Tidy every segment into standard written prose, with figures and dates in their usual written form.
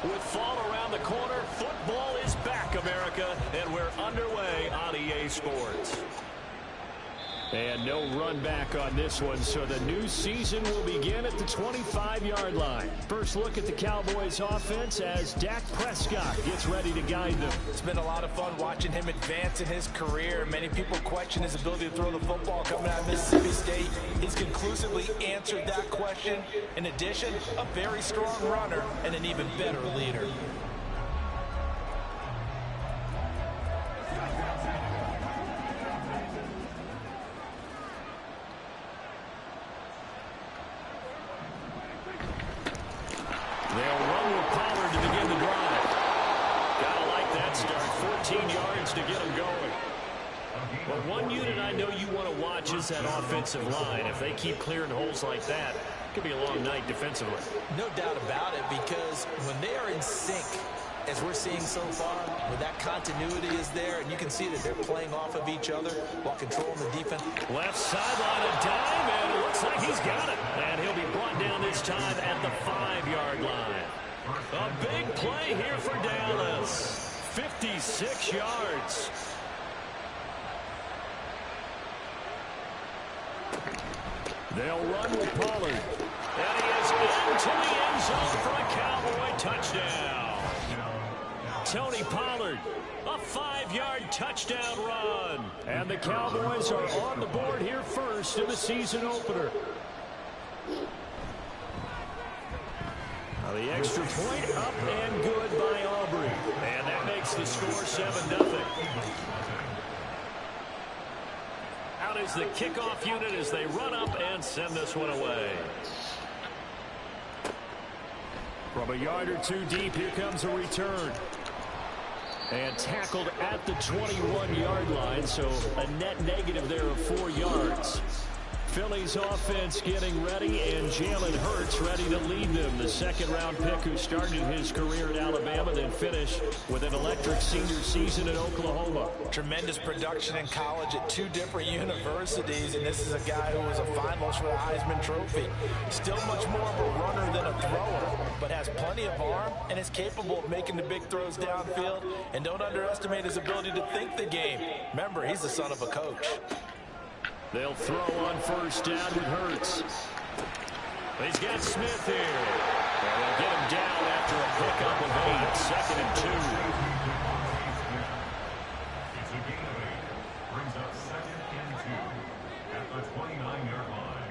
With fall around the corner, football is back, America, and we're underway on EA Sports. And no run back on this one, so the new season will begin at the 25-yard line. First look at the Cowboys offense as Dak Prescott gets ready to guide them. It's been a lot of fun watching him advance in his career. Many people question his ability to throw the football coming out of Mississippi State. He's conclusively answered that question. In addition, a very strong runner and an even better leader. They'll run with Pollard to begin the drive. Gotta like that start. 14 yards to get them going. Well, one unit I know you want to watch is that offensive line. If they keep clearing holes like that, it could be a long night defensively. No doubt about it, because when they are in sync, as we're seeing so far, where that continuity is there, and you can see that they're playing off of each other while controlling the defense. Left sideline, a dime, and it looks like he's got it. And he'll be brought down this time at the 5-yard line. A big play here for Dallas. 56 yards. They'll run with Pollard. And he is into the end zone for a Cowboy touchdown. Tony Pollard, a 5-yard touchdown run. And the Cowboys are on the board here first in the season opener. Now the extra point up and good by Aubrey. And that makes the score 7-0. Out is the kickoff unit as they run up and send this one away. From a yard or two deep, here comes a return. And tackled at the 21-yard line, so a net negative there of 4 yards. Philly's offense getting ready, and Jalen Hurts ready to lead them. The second-round pick who started his career at Alabama, then finished with an electric senior season in Oklahoma. Tremendous production in college at 2 different universities, and this is a guy who was a finalist for the Heisman Trophy. Still much more of a runner than a thrower, but has plenty of arm and is capable of making the big throws downfield. And don't underestimate his ability to think the game. Remember, he's the son of a coach. They'll throw on first down with Hurts. He's got Smith here. And they'll get him down after a pickup of 8. 2nd and 2. It's a gain of 8. Brings up 2nd and 2 at the 29-yard line.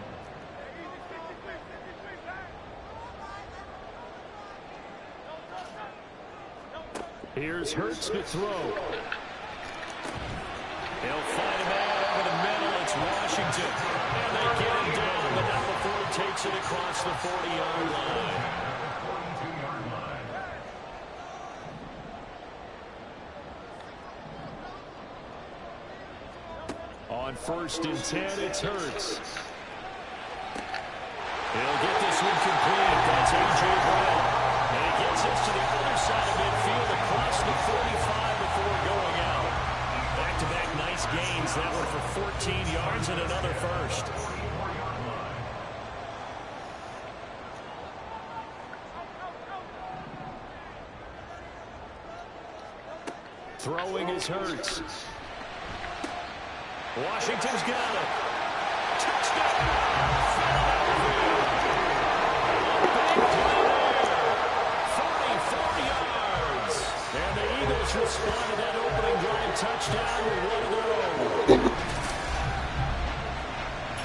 Here's Hurts to throw. He'll find a man over the middle. It's Washington. And they get him down, but not before he takes it across the 40-yard line. On 1st and 10, it's Hurts. He'll get this one complete. That's A.J. Brown. And he gets us to the other side of midfield across the 45 before going out. Back-to-back nice gains. That one for 14 yards and another first. Throwing is Hurts. Washington's got it. Touchdown! Big play there. 44 yards. And the Eagles respond to that opening drive touchdown with one of their own.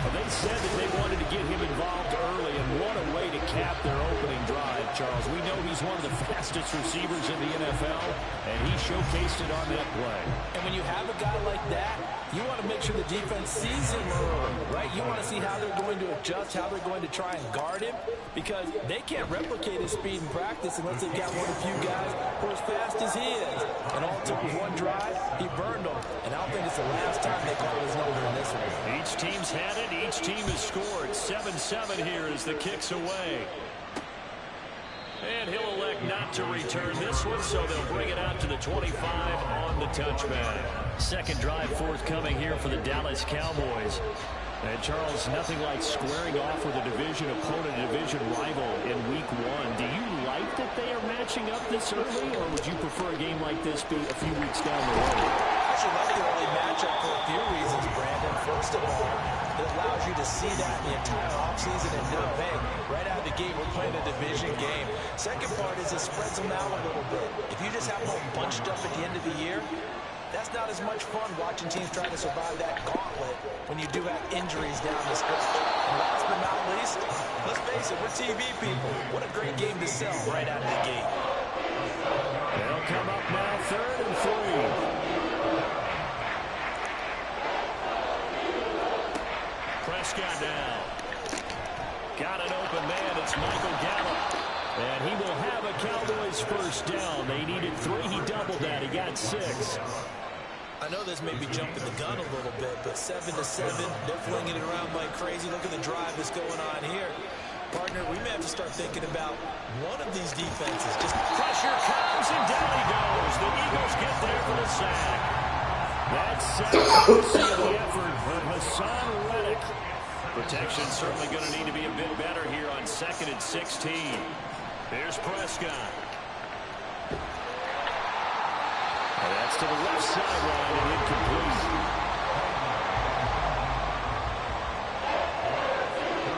Well, they said that they wanted to get him involved early, and what a way to cap their opening drive, Charles. We know he's one of the fastest receivers in the NFL, and he showcased it on that play. And when you have a guy like that, you want to make sure the defense sees him early, right? You want to see how they're going to adjust, how they're going to try and guard him, because they can't replicate his speed in practice unless they've got one of the few guys who are as fast as he is. And all it took was one drive, he burned them. And I don't think it's the last time they call his number in this one. Each team's had it. Each team has scored. 7-7 here as the kick's away. And he'll elect not to return this one, so they'll bring it out to the 25 on the touchback. Second drive forthcoming here for the Dallas Cowboys. And Charles, nothing like squaring off with a division opponent, a division rival in week 1. Do you like that they are matching up this early, or would you prefer a game like this be a few weeks down the road? I actually like the early matchup for a few reasons, Brandon. First of all, it allows you to see that the entire offseason and know, hey, right out of the gate, we're playing a division game. Second part is it spreads them out a little bit. If you just have them all bunched up at the end of the year, that's not as much fun watching teams try to survive that gauntlet when you do have injuries down the stretch. And last but not least, let's face it, we're TV people. What a great game to sell right out of the gate. They'll come up now, 3rd and 3. Prescott now. Got an open man. It's Michael Gallup. And he will have a Cowboys first down. They needed 3. He doubled that. He got 6. I know this may be jumping the gun a little bit, but 7-7, they're flinging it around like crazy. Look at the drive that's going on here. Partner, we may have to start thinking about one of these defenses. Just pressure comes, and down he goes. The Eagles get there for the sack. That's the effort from Hassan Reddick. Protection certainly going to need to be a bit better here on 2nd and 16. Here's Prescott. And that's to the left sideline and incomplete.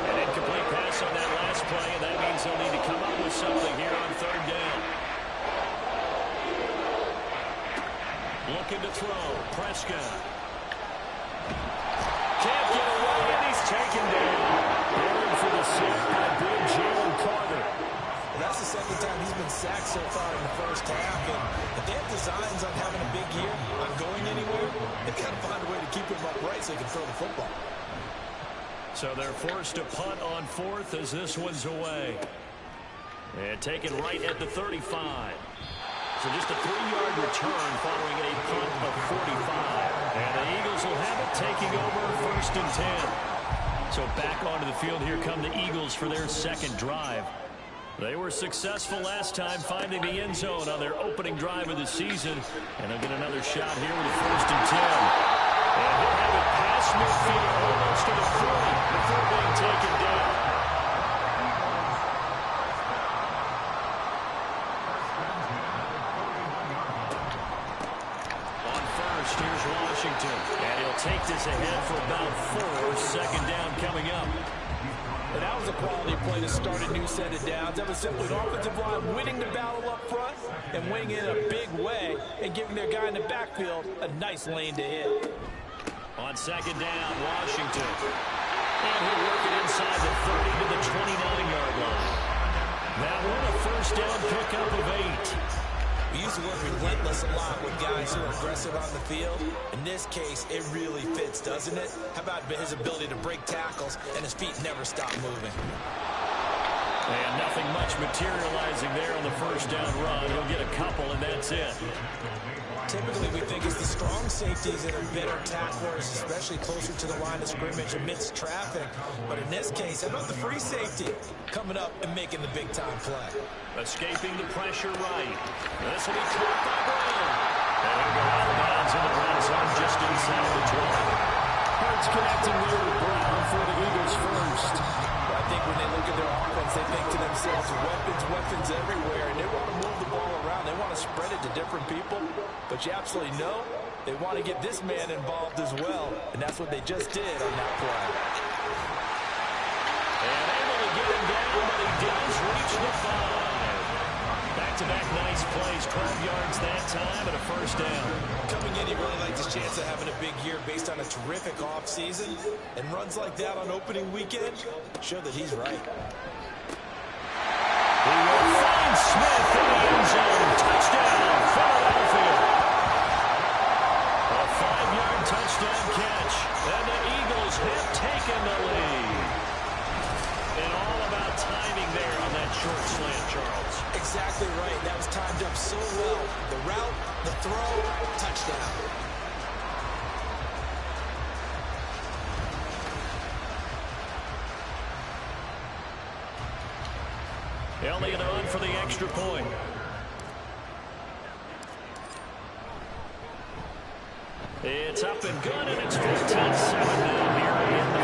An incomplete pass on that last play, and that means they'll need to come up with something here on 3rd down. Looking to throw. Prescott. Can't get away, and he's taken down. Going for the sack by big Jalen Carter. Well, that's the second time he's been sacked so far in the first half. And if they have designs on having a big year, on going anywhere, they've got to find a way to keep him upright so he can throw the football. So they're forced to punt on 4th as this one's away. And taken right at the 35. So just a 3-yard return following a punt of 45. And the Eagles will have it taking over 1st and 10. So back onto the field, here come the Eagles for their 2nd drive. They were successful last time finding the end zone on their opening drive of the season. And they'll get another shot here with a 1st and 10. And they'll have it past midfield almost to the 40 before being taken down. On 1st, here's Washington. And he'll take this ahead for about 4. 2nd down coming up. And that was a quality play to start a new set of downs. That was simply an offensive line winning the battle up front and winning it in a big way and giving their guy in the backfield a nice lane to hit. On 2nd down, Washington. And he'll work it inside the 30 to the 29-yard line. That one a 1st down pickup of 8. We use the word relentless a lot with guys who are aggressive on the field. In this case, it really fits, doesn't it? How about his ability to break tackles and his feet never stop moving? And nothing much materializing there on the 1st down run. He'll get a couple, and that's it. Typically, we think it's the strong safeties that are better tacklers, especially closer to the line of scrimmage amidst traffic. But in this case, how about the free safety coming up and making the big-time play? Escaping the pressure right. This will be caught by Brown. And he'll go out of bounds in the red zone just inside the 20. Hurts connecting there with Brown for the Eagles first. I think when they look at their offense, they think to themselves, weapons everywhere, and they want to move the ball around. They want to spread it to different people, but you absolutely know they want to get this man involved as well, and that's what they just did on that play. And able to get him down, but he does reach the 5. Back-to-back nice plays, 12 yards that time, and a 1st down. Coming in, he really liked his chance of having a big year based on a terrific offseason, and runs like that on opening weekend show that he's right. He will find Smith in the end zone. Touchdown, Philadelphia. A 5-yard touchdown catch, and the Eagles have taken the lead. And all about timing there on that short slant, Charles. Exactly right. That was timed up so well. The route, the throw, touchdown. Elliott on for the extra point. It's up and good, and it's 15-7 now here in the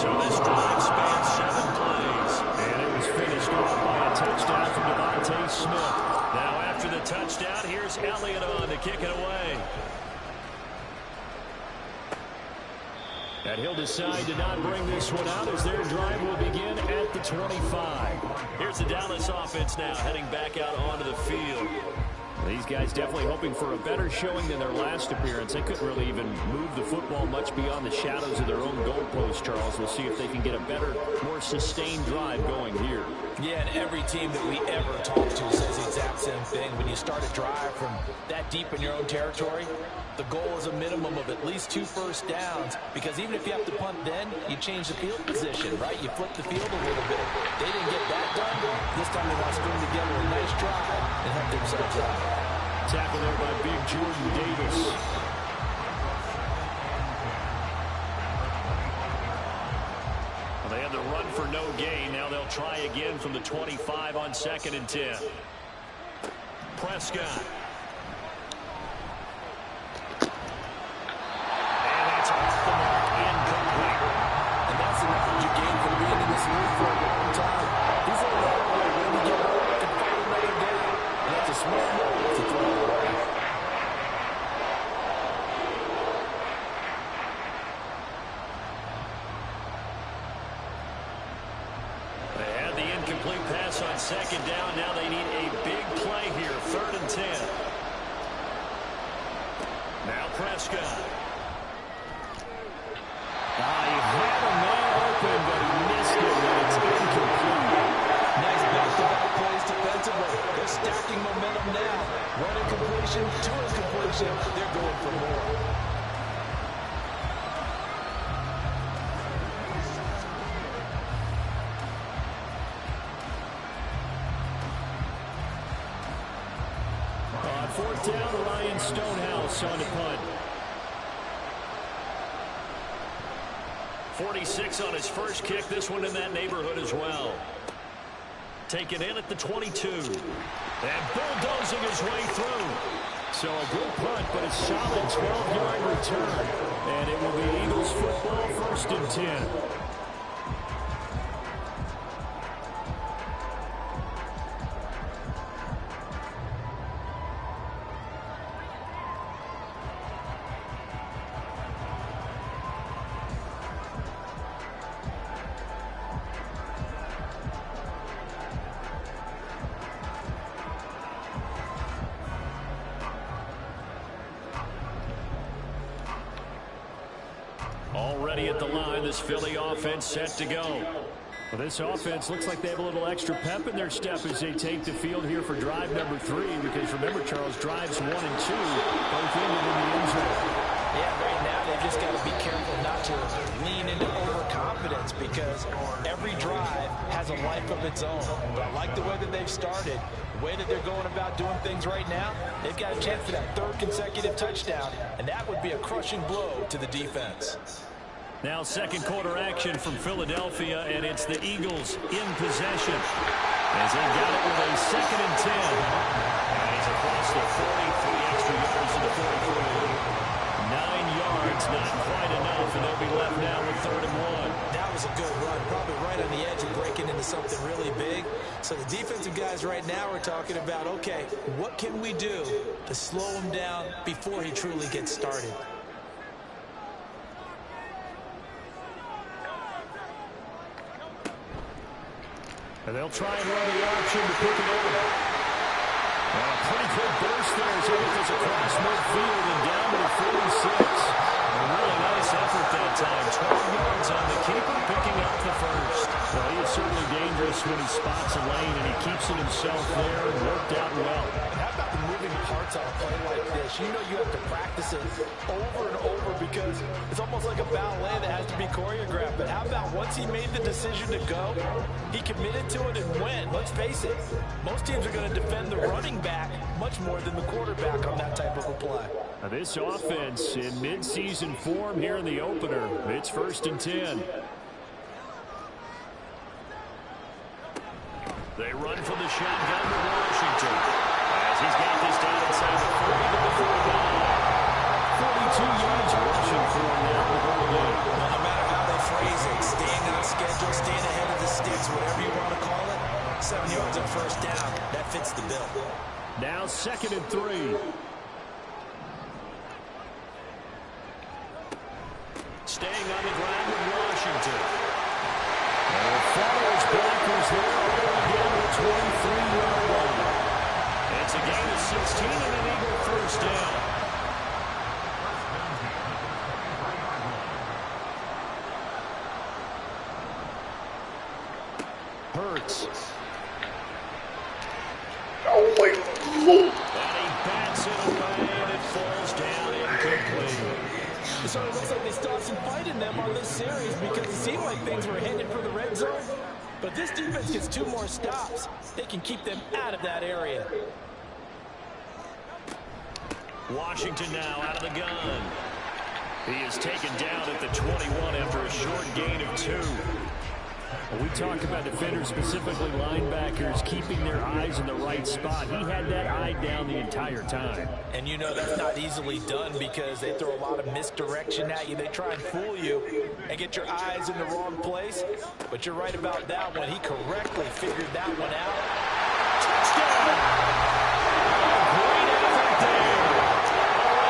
So this drive spans 7 plays. And it was finished off by a touchdown from Devontae Smith. Now after the touchdown, here's Elliott on to kick it away. And he'll decide to not bring this one out as their drive will begin at the 25. Here's the Dallas offense now heading back out onto the field. These guys definitely hoping for a better showing than their last appearance. They couldn't really even move the football much beyond the shadows of their own goalpost, Charles. We'll see if they can get a better, more sustained drive going here. Yeah, and every team that we ever talk to says the exact same thing. When you start a drive from that deep in your own territory, the goal is a minimum of at least 2 first downs, because even if you have to punt then, you change the field position, right? You flip the field a little bit. They didn't get that done. This time they want to string together a nice drive and help themselves out. Tackle there by big Jordan Davis. Well, they had the run for no gain. Now they'll try again from the 25 on 2nd and 10. Prescott. And that's off the mark, incomplete. And that's the knowledge you gain from being in this league for a long time. These are the way when you get up and fight another down. And that's a smart move to throw it away. They had the incomplete pass on 2nd down. Now they need a big play here, 3rd and 10. Now Prescott. He had a man open, but he missed it, and it's incomplete. Nice back-to-back plays defensively. They're stacking momentum now. One incompletion, 2 incompletion. They're going for more. On 4th down, Ryan Stonehouse on the punt. 46 on his first kick. This one in that neighborhood as well. Taken in at the 22. And bulldozing his way through. So a good punt, but a solid 12-yard return. And it will be Eagles football, 1st and 10. Already at the line, this Philly offense set to go. Well, this offense looks like they have a little extra pep in their step as they take the field here for drive number 3. Because remember, Charles, drives 1 and 2 both ended in the end zone. Yeah, right now they've just got to be careful not to lean into overconfidence, because every drive has a life of its own. But I like the way that they've started, the way that they're going about doing things right now. They've got a chance for that 3rd consecutive touchdown, and that would be a crushing blow to the defense. Now 2nd quarter action from Philadelphia, and it's the Eagles in possession. As they got it with a 2nd and 10. And he's across the 43 extra yards to the 43. 9 yards, not quite enough, and they'll be left now with 3rd and 1. That was a good run, probably right on the edge of breaking into something really big. So the defensive guys right now are talking about, okay, what can we do to slow him down before he truly gets started? And they'll try and run the option to pick it over. And a pretty quick burst there as he gets across midfield and down to the 46. A really nice effort that time. 12 yards on the keeper, picking up the first. Well, he is certainly dangerous when he spots a lane, and he keeps it himself there and worked out well. And how about the moving parts on a play like this? You know you have to practice it over and over, because it's almost like a ballet that has to be choreographed. But how about once he made the decision to go, he committed to it and went. Let's face it, most teams are going to defend the running back much more than the quarterback on that type of a play. Now this offense in midseason form here in the opener. It's 1st and 10. They run from the shotgun to Washington. As he's got this down inside the 40 to the 49. 42 yards rushing for him now. No matter how they phrase it, staying 7 yards on first down. That fits the bill. Now 2nd and 3. Staying on the ground with Washington. And it follows blockers there all the way down to the 23-yard line. It's a gain of 16 and an Eagle first down. Hurts. Oh, my God. And he bats it away, and it falls down incomplete. So it looks like they saw some fight in them on this series because it seemed like things were headed for the red zone. But this defense gets 2 more stops. They can keep them out of that area. Washington now out of the gun. He is taken down at the 21 after a short gain of 2. We talk about defenders, specifically linebackers, keeping their eyes in the right spot. He had that eye down the entire time. And you know that's not easily done because they throw a lot of misdirection at you. They try and fool you and get your eyes in the wrong place. But you're right about that one. He correctly figured that one out. Touchdown! Great effort there.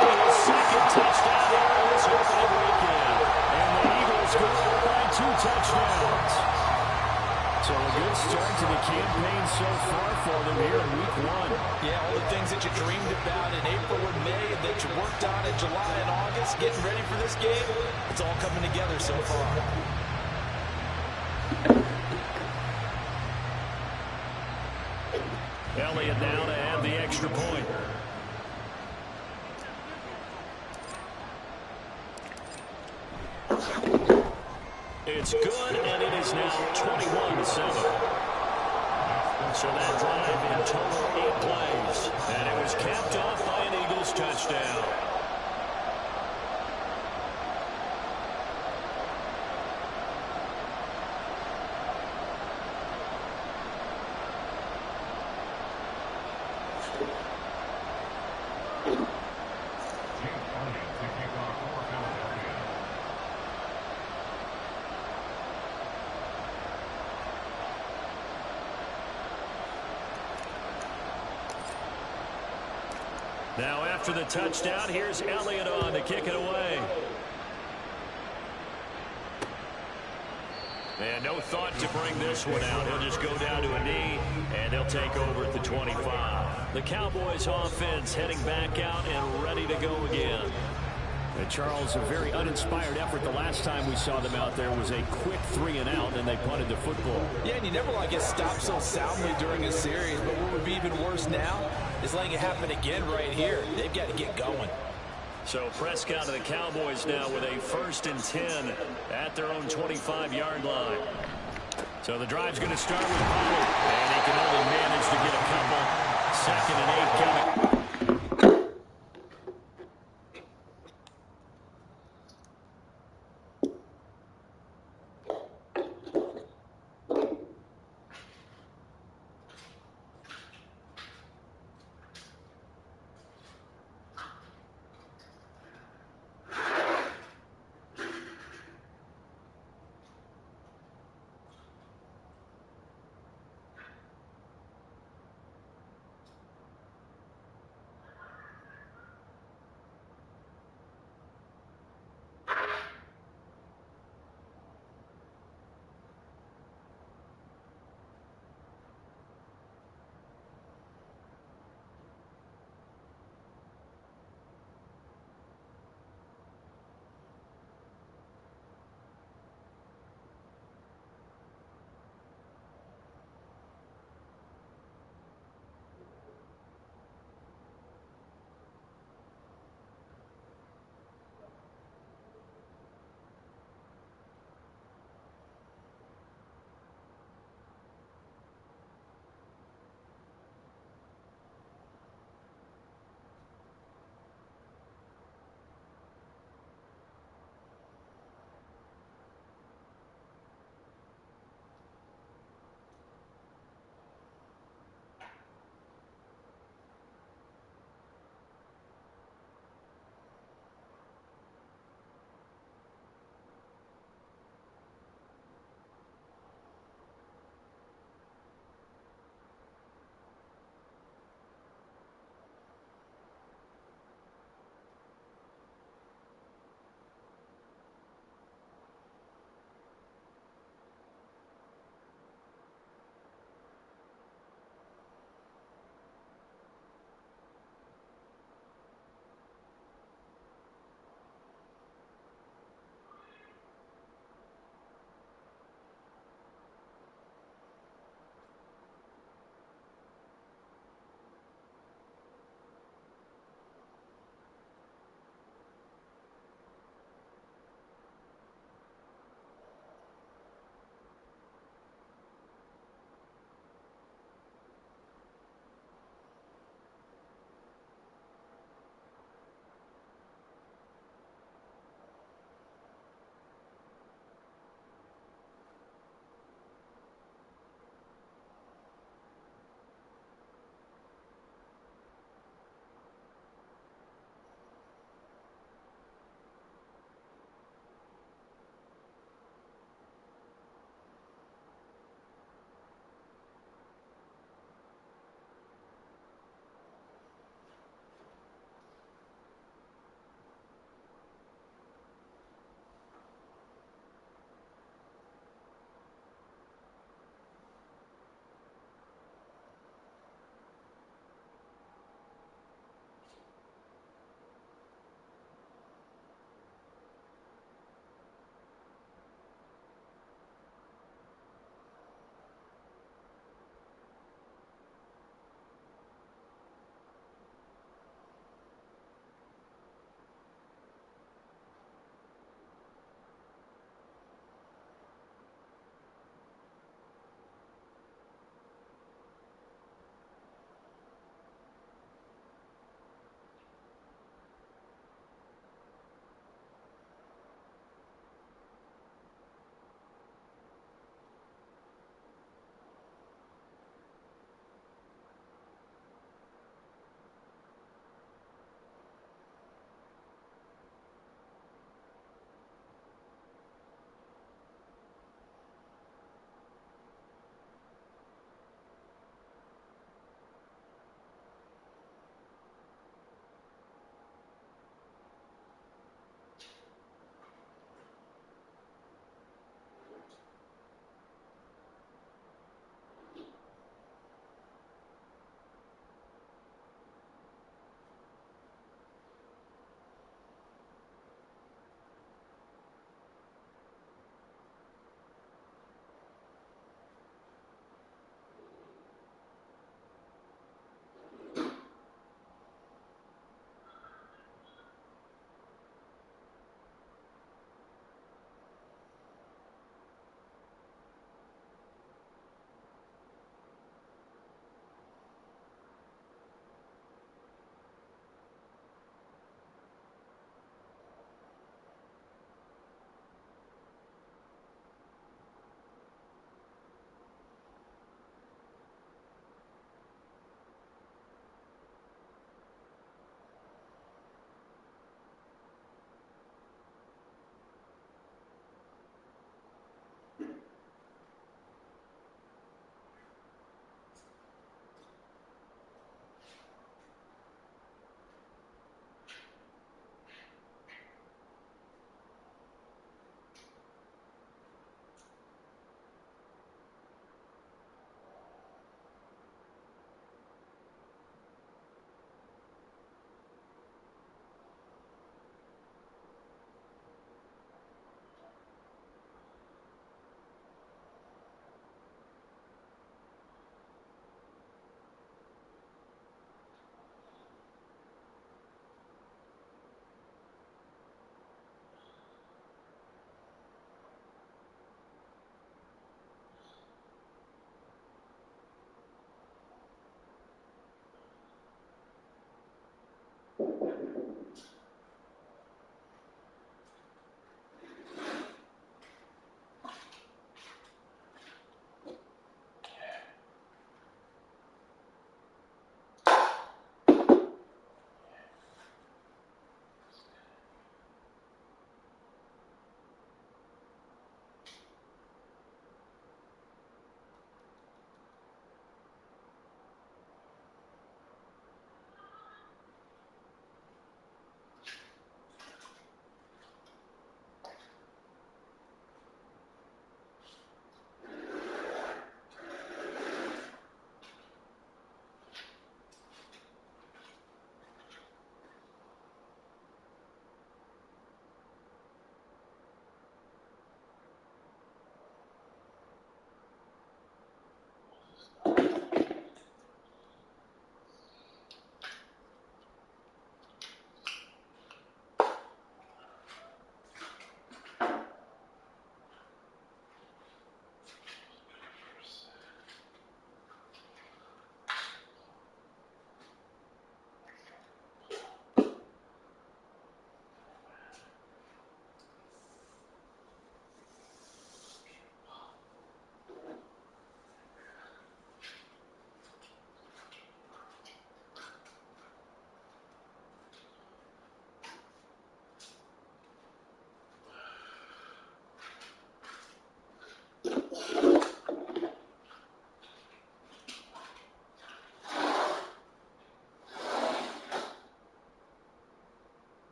Already his 2nd touchdown here in this opening weekend. And the Eagles go up by 2 touchdowns. So a good start to the campaign so far for them here in week 1. Yeah, all the things that you dreamed about in April and May and that you worked on in July and August, getting ready for this game, it's all coming together so far. Elliott now to add the extra point. It's good, and it is now 21-7. So that drive in total 8 plays. And it was capped off by an Eagles touchdown. Now after the touchdown, here's Elliott on to kick it away. And no thought to bring this one out. He'll just go down to a knee, and they'll take over at the 25. The Cowboys offense heading back out and ready to go again. And Charles, a very uninspired effort. The last time we saw them out there was a quick 3 and out, and they punted the football. Yeah, and you never want to get stopped so soundly during a series, but what would be even worse now is letting it happen again right here. They've got to get going. So Prescott and the Cowboys now with a 1st and 10 at their own 25-yard line. So the drive's going to start with Pollard, and he can only manage to get a couple. 2nd and 8 coming.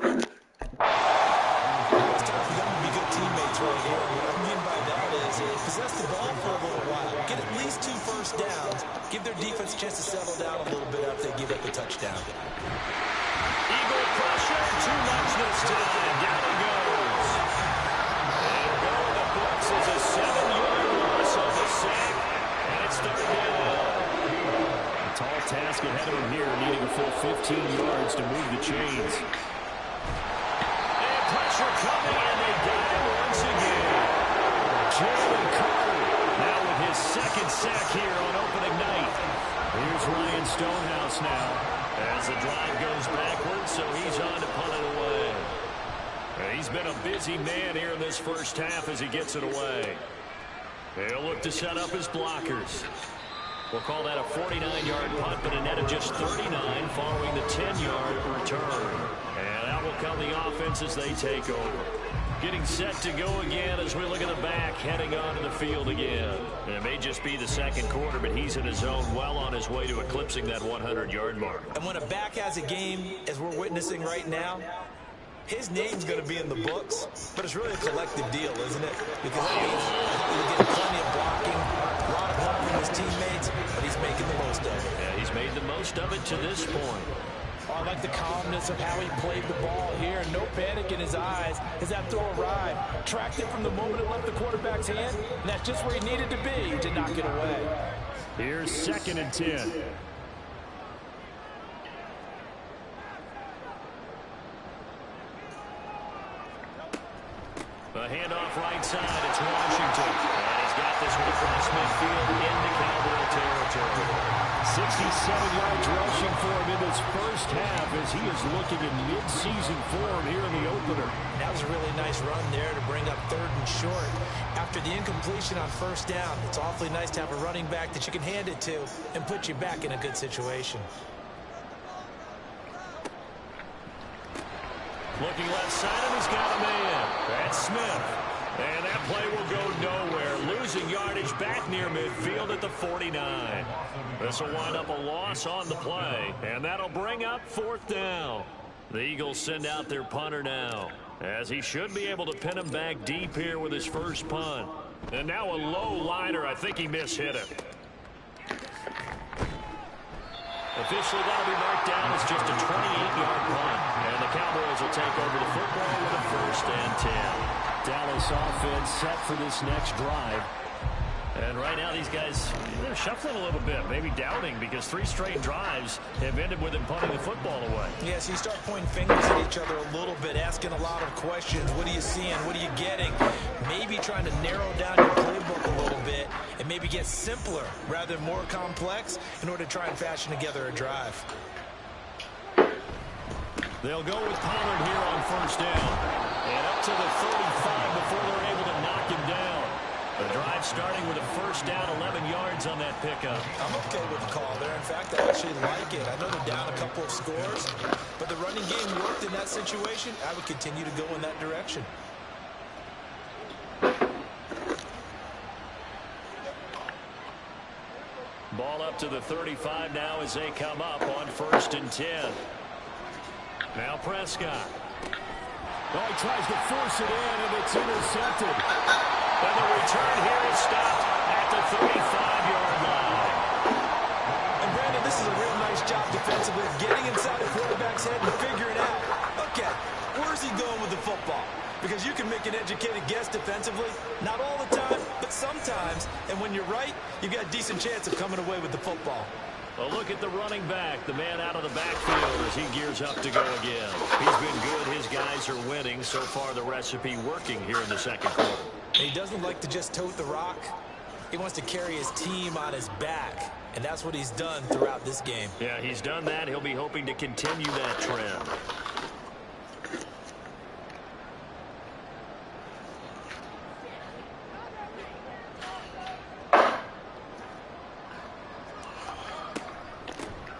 It's time for them to be good teammates right here. What I mean by that is possess the ball for a little while. Get at least 2 first downs. Give their defense a chance to settle down a little bit after they give up a touchdown. Eagle pressure, too much this time. Down he goes. And going the books is a 7-yard loss on the sack, and it's 3rd down. A tall task ahead of him here, needing a full 15 yards to move the chains. And pressure coming, and they got it once again. Jalen Carter now with his 2nd sack here on opening night. Here's Ryan Stonehouse now as the drive goes backwards, so he's on to punt it away. He's been a busy man here in this first half as he gets it away. He'll look to set up his blockers. We'll call that a 49-yard punt, but a net of just 39 following the 10-yard return. And out will come the offense as they take over. Getting set to go again as we look at the back, heading onto the field again. It may just be the 2nd quarter, but he's in his zone, well on his way to eclipsing that 100-yard mark. And when a back has a game, as we're witnessing right now, his name's going to be in the books, but it's really a collective deal, isn't it? Because that means he'll get plenty of blocking, a lot of help from his teammates, but he's making the most of it. Yeah, he's made the most of it to this point. Oh, I like the calmness of how he played the ball here. No panic in his eyes as that throw arrived. Tracked it from the moment it left the quarterback's hand, and that's just where he needed to be to knock it away. Here's 2nd and 10. A handoff right side. It's Washington. And he's got this one across midfield into Cowboy territory. 67 yards rushing for him in this first half as he is looking in mid-season form here in the opener. That was a really nice run there to bring up 3rd and short. After the incompletion on 1st down, it's awfully nice to have a running back that you can hand it to and put you back in a good situation. Looking left side, and he's got a man. That's Smith. And that play will go nowhere. Losing yardage back near midfield at the 49. This will wind up a loss on the play. And that'll bring up 4th down. The Eagles send out their punter now, as he should be able to pin him back deep here with his first punt. And now a low liner. I think he mishit it. Officially, that'll be marked down as just a 28-yard punt. And the Cowboys will take over the football with a 1st and 10. Dallas offense set for this next drive. And right now, these guys, they're shuffling a little bit, maybe doubting, because 3 straight drives have ended with them punting the football away. Yeah, so you start pointing fingers at each other a little bit, asking a lot of questions. What are you seeing? What are you getting? Maybe trying to narrow down your playbook a little bit and maybe get simpler rather than more complex in order to try and fashion together a drive. They'll go with Pollard here on 1st down. And up to the 35 before they're able to knock him down. The drive starting with a 1st down, 11 yards on that pickup. I'm okay with the call there. In fact, I actually like it. I know they're down a couple of scores, but the running game worked in that situation. I would continue to go in that direction. Ball up to the 35 now as they come up on 1st and 10. Now Prescott. Oh, he tries to force it in, and it's intercepted. And the return here is stopped at the 35-yard line. And Brandon, this is a real nice job defensively of getting inside the quarterback's head and figuring out, okay, where's he going with the football? Because you can make an educated guess defensively, not all the time, but sometimes. And when you're right, you've got a decent chance of coming away with the football. A look at the running back, the man out of the backfield as he gears up to go again. He's been good. His guys are winning. So far, the recipe working here in the 2nd quarter. He doesn't like to just tote the rock. He wants to carry his team on his back, and that's what he's done throughout this game. Yeah, he's done that. He'll be hoping to continue that trend.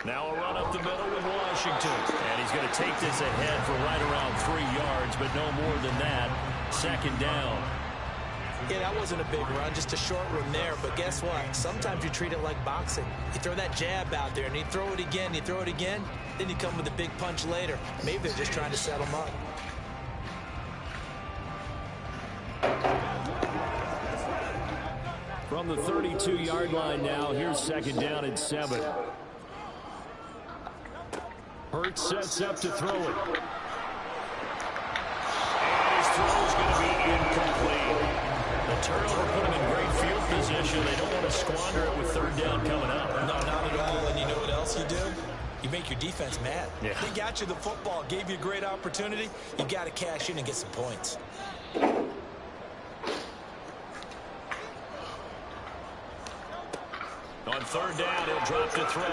Now a run up the middle with Washington. And he's going to take this ahead for right around 3 yards, but no more than that. 2nd down. Yeah, that wasn't a big run, just a short one there. But guess what? Sometimes you treat it like boxing. You throw that jab out there, and you throw it again, then you come with a big punch later. Maybe they're just trying to set them up. From the 32-yard line now, here's second down and 7. Hurts sets up to throw it. And his throw is going to be incomplete. The turnover put him in great field position. They don't want to squander it with third down coming up. No, not at all. And you know what else you do? You make your defense mad. Yeah. They got you the football, gave you a great opportunity. You got to cash in and get some points. On third down, he'll drop to throw.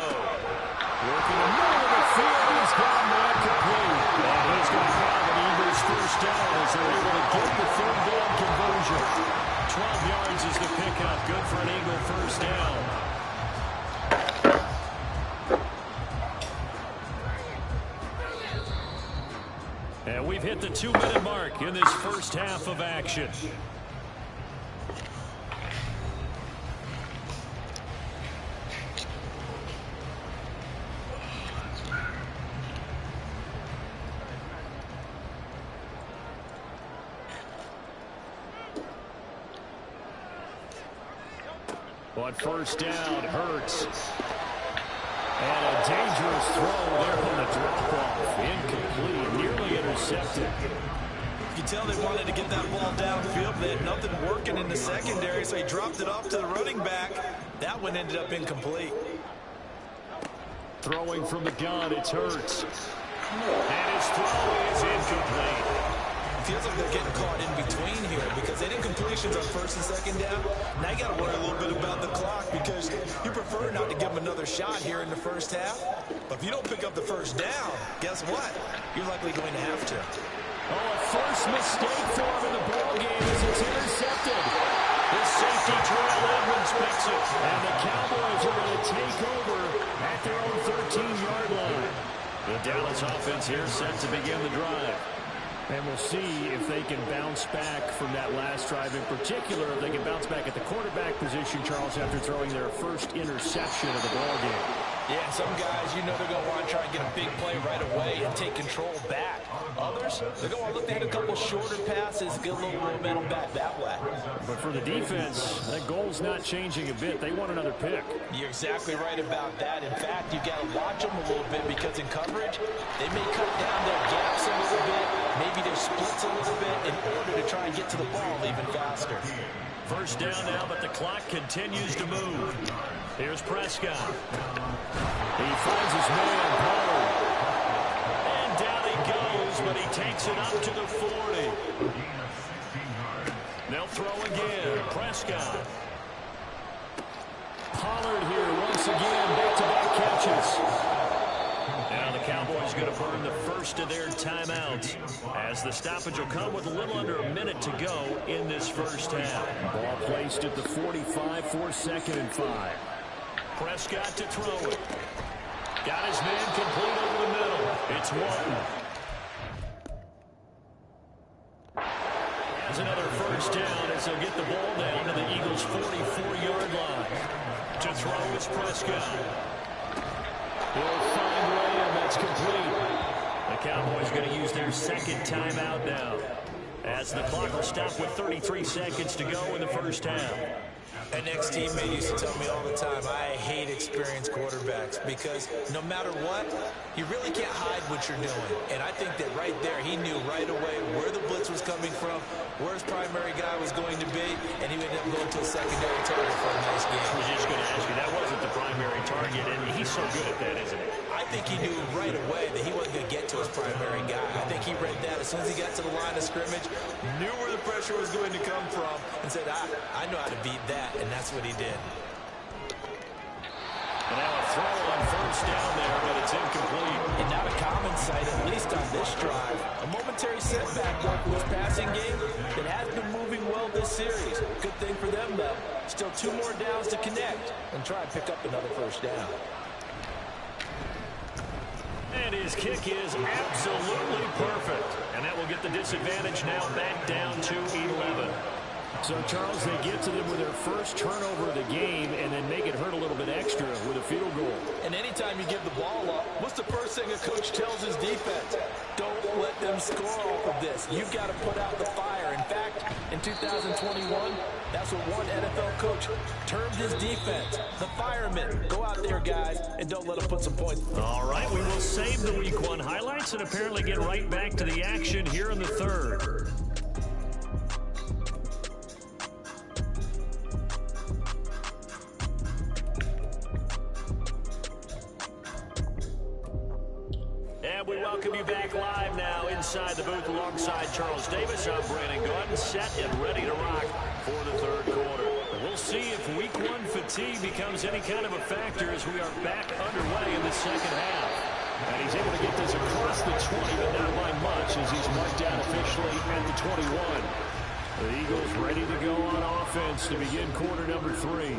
Working the middle of the field, he's got that complete. And he's going to have an Eagles first down as they're able to get the third down conversion. 12 yards is the pickup. Good for an Eagle first down. And we've hit the 2-minute mark in this first half of action. On first down, Hurts. And a dangerous throw there on the drop-off. Incomplete, nearly intercepted. You tell they wanted to get that ball downfield. They had nothing working in the secondary, so he dropped it off to the running back. That one ended up incomplete. Throwing from the gun, it's Hurts. And his throw is incomplete. Feels like they're getting caught in between here because they did completions on first and second down. Now you got to worry a little bit about the clock because you prefer not to give them another shot here in the first half. But if you don't pick up the first down, guess what? You're likely going to have to. Oh, a first mistake for him in the ballgame as it's intercepted. This safety, Terrell Edmunds, picks it. And the Cowboys are going to take over at their own 13-yard line. The Dallas offense here set to begin the drive. And we'll see if they can bounce back from that last drive. In particular, if they can bounce back at the quarterback position, Charles, after throwing their first interception of the ballgame. Yeah, some guys, you know they're going to want to try and get a big play right away and take control back. Others, they're going to look to hit a couple shorter passes, get a little momentum back that way. But for the defense, that goal's not changing a bit. They want another pick. You're exactly right about that. In fact, you got to watch them a little bit because in coverage, they may cut down their gaps a little bit, maybe their splits a little bit in order to try and get to the ball even faster. First down now, but the clock continues to move. Here's Prescott. He finds his man, Pollard. And down he goes, but he takes it up to the 40. They'll throw again. Prescott. Pollard here once again, back-to-back catches. Now the Cowboys going to burn the first of their timeouts as the stoppage will come with a little under a minute to go in this first half. Ball placed at the 45 for 2nd and 5. Prescott to throw it. Got his man complete over the middle. It's 1. There's another first down as they'll get the ball down to the Eagles' 44-yard line. To throw is Prescott. He'll find Ray, and that's complete. The Cowboys going to use their second timeout now, as the clock will stop with 33 seconds to go in the first half. An ex-teammate used to tell me all the time, I hate experienced quarterbacks because no matter what, you really can't hide what you're doing. And I think that right there, he knew right away where the blitz was coming from, where his primary guy was going to be, and he ended up going to a secondary target for a nice game. I was just going to ask you, that wasn't the primary target, and he's so good at that, isn't he? I think he knew right away that he wasn't going to get to his primary guy. I think he read that as soon as he got to the line of scrimmage, knew where the pressure was going to come from, and said, I know how to beat that, and that's what he did. And now a throw on first down there, but it's incomplete. And not a common sight, at least on this drive. A momentary setback though for his passing game that has been moving well this series. Good thing for them, though. Still 2 more downs to connect and try and pick up another first down. And his kick is absolutely perfect. And that will get the disadvantage now back down to 11. So, Charles, they get to them with their first turnover of the game and then make it hurt a little bit extra with a field goal. And anytime you give the ball up, what's the first thing a coach tells his defense? Don't let them score off of this. You've got to put out the fire. In fact, in 2021, that's what one NFL coach termed his defense. The firemen. Go out there, guys, and don't let them put some points. All right, we will save the Week 1 highlights and apparently get right back to the action here in the third. We welcome you back live now inside the booth alongside Charles Davis. I'm Brandon Gaudin, set and ready to rock for the third quarter. We'll see if Week 1 fatigue becomes any kind of a factor as we are back underway in the second half. And he's able to get this across the 20, but not by much as he's marked down officially at the 21. The Eagles ready to go on offense to begin quarter number 3.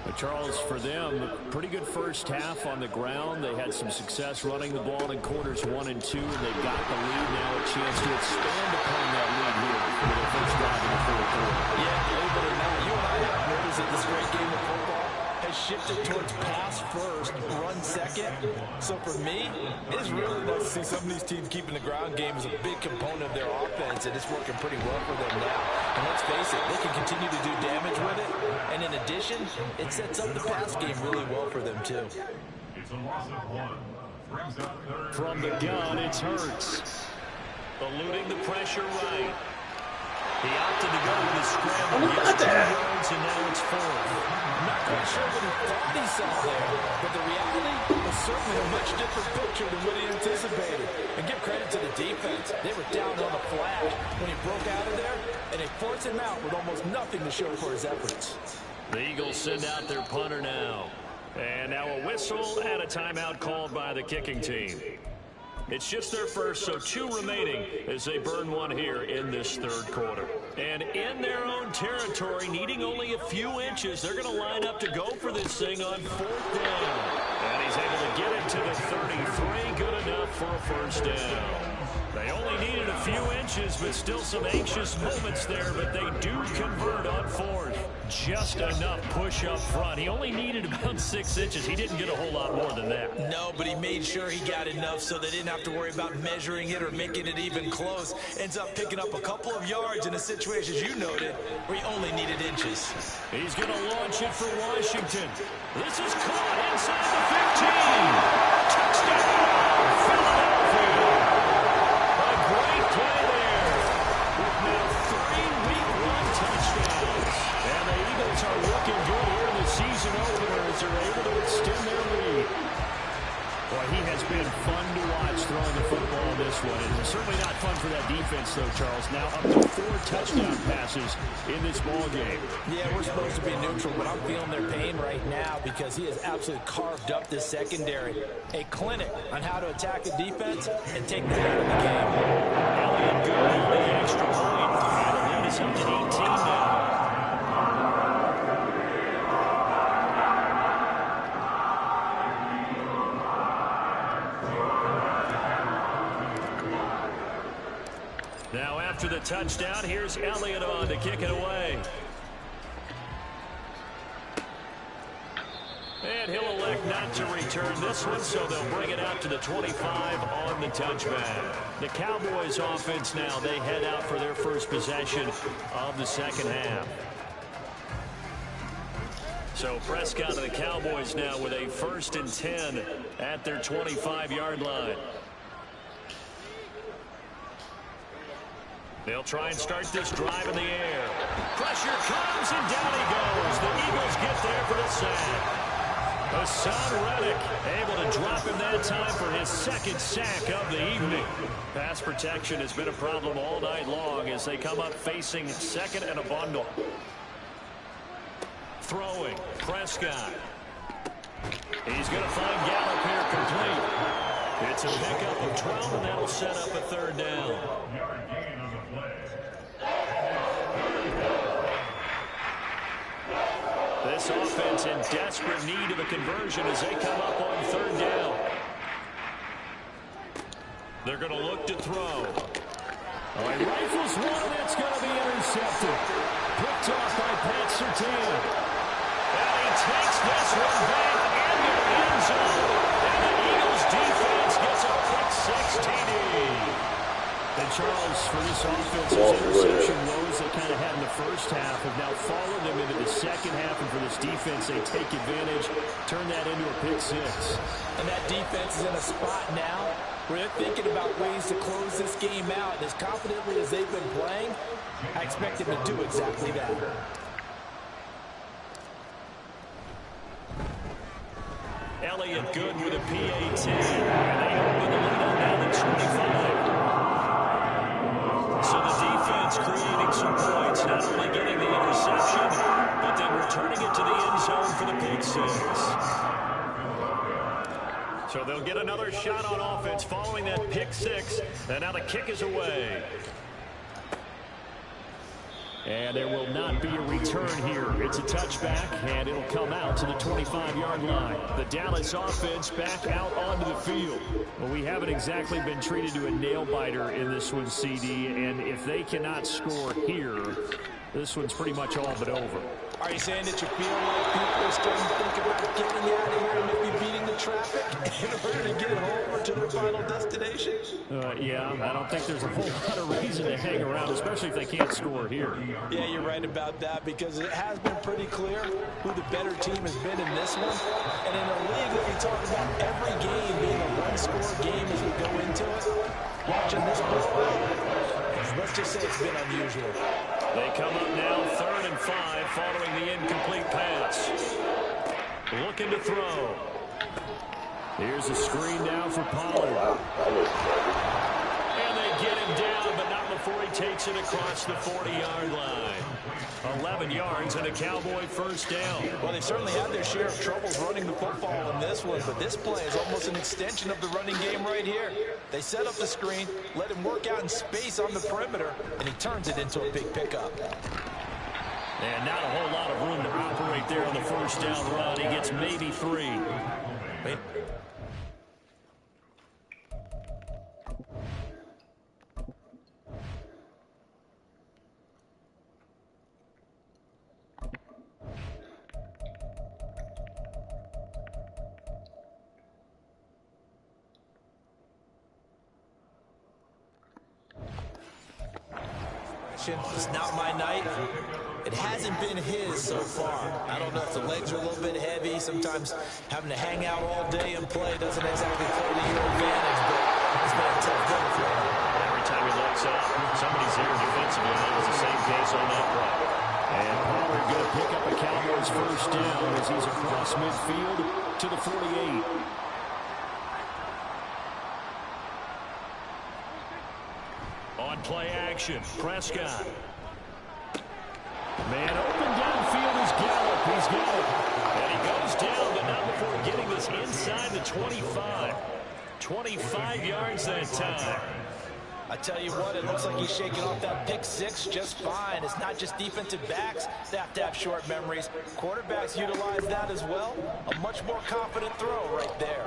But Charles, for them, pretty good first half on the ground. They had some success running the ball in quarters 1 and 2, and they've got the lead now, a chance to expand upon that lead here for their first drive in the fourth quarter. Yeah, believe it or not, you and I have noticed that this great game of football has shifted towards pass first, run second. So for me, it's really nice to see some of these teams keeping the ground game as a big component of their offense, and it's working pretty well for them now. And let's face it, they can continue to do damage with it. And in addition, it sets up the pass game really well for them, too. It's a loss of 1. Brings up third. From the gun, it's Hurts. Eluding the pressure right. He opted to go with a scramble. Gets 2 yards, and now it's 4. Not quite sure what he thought he saw there, but the reality was certainly a much different picture than what he anticipated. And give credit to the defense. They were down on a flash when he broke out of there, and they forced him out with almost nothing to show for his efforts. The Eagles send out their punter now. And now a whistle and a timeout called by the kicking team. It's just their first, so 2 remaining as they burn 1 here in this third quarter. And in their own territory, needing only a few inches, they're going to line up to go for this thing on 4th down. And he's able to get it to the 33, good enough for a first down. They only needed a few inches, but still some anxious moments there, but they do convert on 4th. Just enough push up front. He only needed about 6 inches. He didn't get a whole lot more than that. No, but he made sure he got enough so they didn't have to worry about measuring it or making it even close. Ends up picking up a couple of yards in a situation, as you noted, where he only needed inches. He's going to launch it for Washington. This is caught inside the 15. Touchdown, Philadelphia. A great play there with now 3 Week 1 touchdowns. And the Eagles are looking good here in the season opener as they're able to extend their lead. Boy, he has been fun to watch throwing the football this one. It's certainly not fun for that defense, though, Charles. Now up to 4 touchdown passes in this ball game. Yeah, we're supposed to be neutral, but I'm feeling their pain right now because he has absolutely carved up this secondary. A clinic on how to attack a defense and take them out of the game. Elliott good with the extra point. And the lead is up to 18 now. Now after the touchdown, here's Elliott on to kick it away. And he'll elect not to return this one, so they'll bring it out to the 25 on the touchback. The Cowboys offense now, they head out for their first possession of the second half. So Prescott and the Cowboys now with a 1st and 10 at their 25-yard line. They'll try and start this drive in the air. Pressure comes, and down he goes. The Eagles get there for the sack. Hassan Reddick able to drop him that time for his 2nd sack of the evening. Pass protection has been a problem all night long as they come up facing 2nd and a bundle. Throwing, Prescott. He's going to find Gallup here complete. It's a pickup of 12, and that'll set up a 3rd down. This offense in desperate need of a conversion as they come up on 3rd down. They're going to look to throw. Oh, he rifles one, and it's going to be intercepted. Picked off by Pat Surtain. And he takes this one back into the end zone. And the Eagles defense gets a quick 6 TD. And Charles, for this offense, those interception lows they kind of had in the first half have now followed them into the second half. And for this defense, they take advantage, turn that into a pick 6. And that defense is in a spot now where they're thinking about ways to close this game out. As confidently as they've been playing, I expect them to do exactly that. Elliott good with a PAT. And they open the lead up now to 25. So the defense creating some points, not only getting the interception, but then returning it to the end zone for the pick 6. So they'll get another shot on offense following that pick 6. And now the kick is away. And there will not be a return here. It's a touchback, and it'll come out to the 25-yard line. The Dallas offense back out onto the field. Well, we haven't exactly been treated to a nail-biter in this one, CD, and if they cannot score here, this one's pretty much all but over. Are you saying that you feel like people are starting to think about getting out of here and maybe beating the traffic in order to get home or to their final destination? Yeah, I don't think there's a whole lot of reason to hang around, especially if they can't score here. Yeah, you're right about that, because it has been pretty clear who the better team has been in this one. And in a league that we talk about every game being a one-score game as we go into it, watching this blowout, let's just say it's been unusual. They come up now 3rd and 5 following the incomplete pass. Looking to throw. Here's a screen now for Pollard. And they get him down, but not before he takes it across the 40-yard line. 11 yards and a Cowboy first down. Well, they certainly had their share of troubles running the football in this one, but this play is almost an extension of the running game right here. They set up the screen, let him work out in space on the perimeter, and he turns it into a big pickup. And not a whole lot of room to operate there on the first down run. He gets maybe 3. It's not my night. It hasn't been his so far. I don't know if the legs are a little bit heavy. Sometimes having to hang out all day and play doesn't exactly play to your advantage, but it's been a tough day for him. Every time he looks up, somebody's here defensively. That was the same case on that play. And Pollard going to pick up a Cowboys first down as he's across midfield to the 48. On play action, Prescott. Man open downfield is Gallup. He's got it. And he goes down, but not before getting this inside the 25. 25 yards that time. I tell you what, it looks like he's shaking off that pick 6 just fine. It's not just defensive backs that have to have short memories. Quarterbacks utilize that as well. A much more confident throw right there.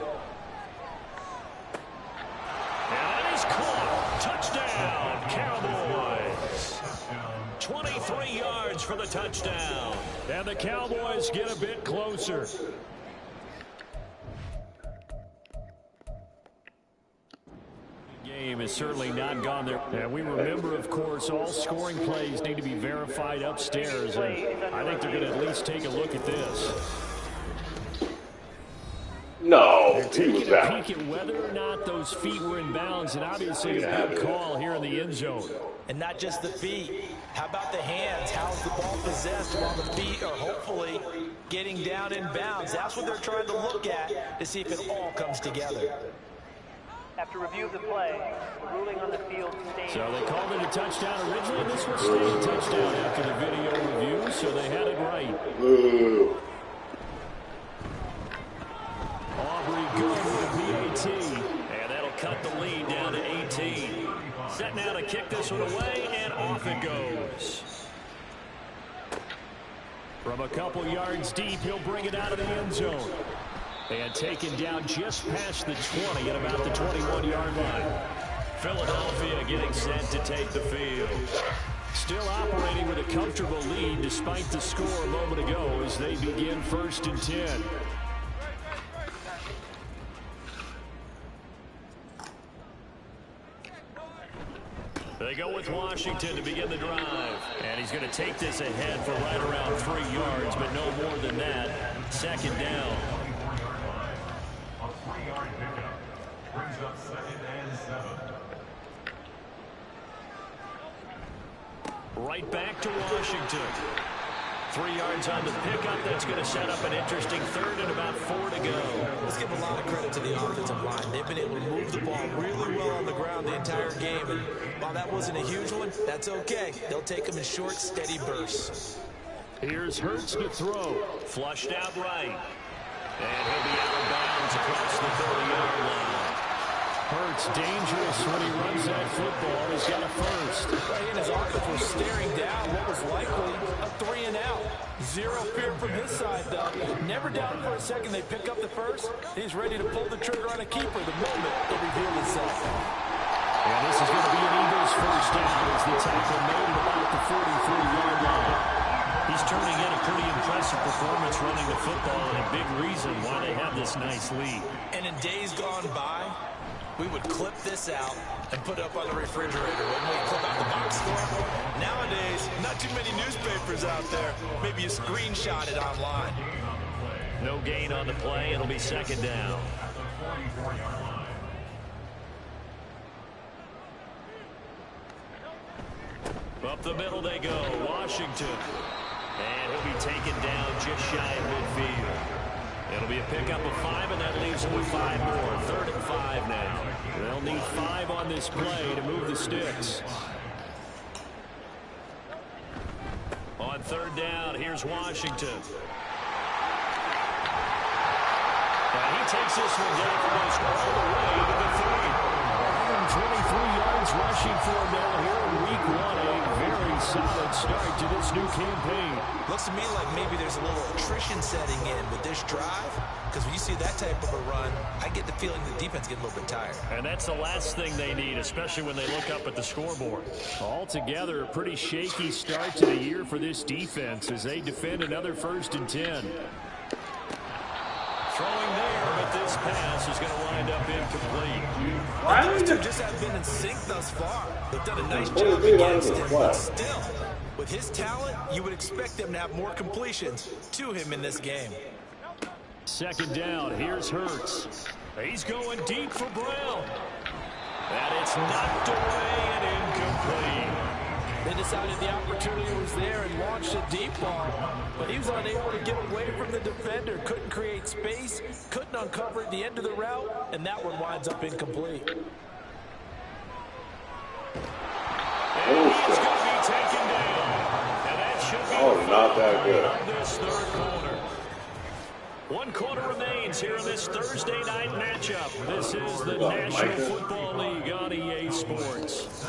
And that is caught. Touchdown, Cowboys. 23 yards for the touchdown. And the Cowboys get a bit closer. Game has certainly not gone there. And we remember, of course, all scoring plays need to be verified upstairs. And I think they're going to at least take a look at this. No, They're taking a peek at whether or not those feet were in bounds, and obviously a good call here in the end zone. And not just the feet. How about the hands? How's the ball possessed while the feet are hopefully getting down in bounds? That's what they're trying to look at to see if it all comes together. After review of the play, the ruling on the field stays. So they called it a touchdown originally, and this was stayed a touchdown after the video review, so they had it right. Aubrey good with the PAT, and that'll cut the lead down to 18. Set now to kick this one away, and off it goes. From a couple yards deep, he'll bring it out of the end zone. And taken down just past the 20 at about the 21-yard line. Philadelphia getting set to take the field. Still operating with a comfortable lead despite the score a moment ago as they begin 1st and 10. They go with Washington to begin the drive. And he's going to take this ahead for right around 3 yards, but no more than that. 2nd down. A 3-yard pickup brings up 2nd and 7. Right back to Washington. 3 yards on the pickup. That's going to set up an interesting 3rd and about 4 to go. Let's give a lot of credit to the offensive line. They've been able to move the ball really well on the ground the entire game. And while that wasn't a huge one, that's okay. They'll take them in short, steady bursts. Here's Hurts to throw. Flushed out right. And he'll be out of bounds across the 30-yard line. Hurts dangerous when he runs that football. He's got a first. Right, and his offense was staring down what was likely a 3 and out. Zero fear from his side, though. Never doubted for a second they pick up the first. He's ready to pull the trigger on a keeper the moment it revealed itself. And this is going to be an Eagles first down as the tackle made at about the 43-yard line. He's turning in a pretty impressive performance running the football, and a big reason why they have this nice lead. And in days gone by, we would clip this out and put it up on the refrigerator when we clip out the box score. Nowadays, not too many newspapers out there. Maybe you screenshot it online. No gain on the play. It'll be 2nd down. Up the middle they go. Washington. And he'll be taken down just shy of midfield. It'll be a pickup of 5, and that leaves them with 5 more. 3rd and 5 now. They'll need 5 on this play to move the sticks. On 3rd down, here's Washington. And he takes this one down almost all the way to the 3. 123 yards rushing for him now here in week 1. A very solid start to this new campaign. Looks to me like maybe there's a little attrition setting in with this drive, because when you see that type of a run, I get the feeling the defense gets a little bit tired. And that's the last thing they need, especially when they look up at the scoreboard. Altogether, a pretty shaky start to the year for this defense as they defend another 1st and 10. Throwing there, but this pass is going to wind up incomplete. Those two just have been in sync thus far. They've done a nice job against him, but still, with his talent, you would expect them to have more completions to him in this game. 2nd down, here's Hurts. He's going deep for Brown. And it's knocked away and incomplete. They decided the opportunity was there and launched a deep ball, but he was unable to get away from the defender, couldn't create space, couldn't uncover at the end of the route, and that one winds up incomplete. And he's going to be taken down. And that should be not that good. on this 3rd quarter. 1 quarter remains here in this Thursday night matchup. This is the National Football League on EA Sports.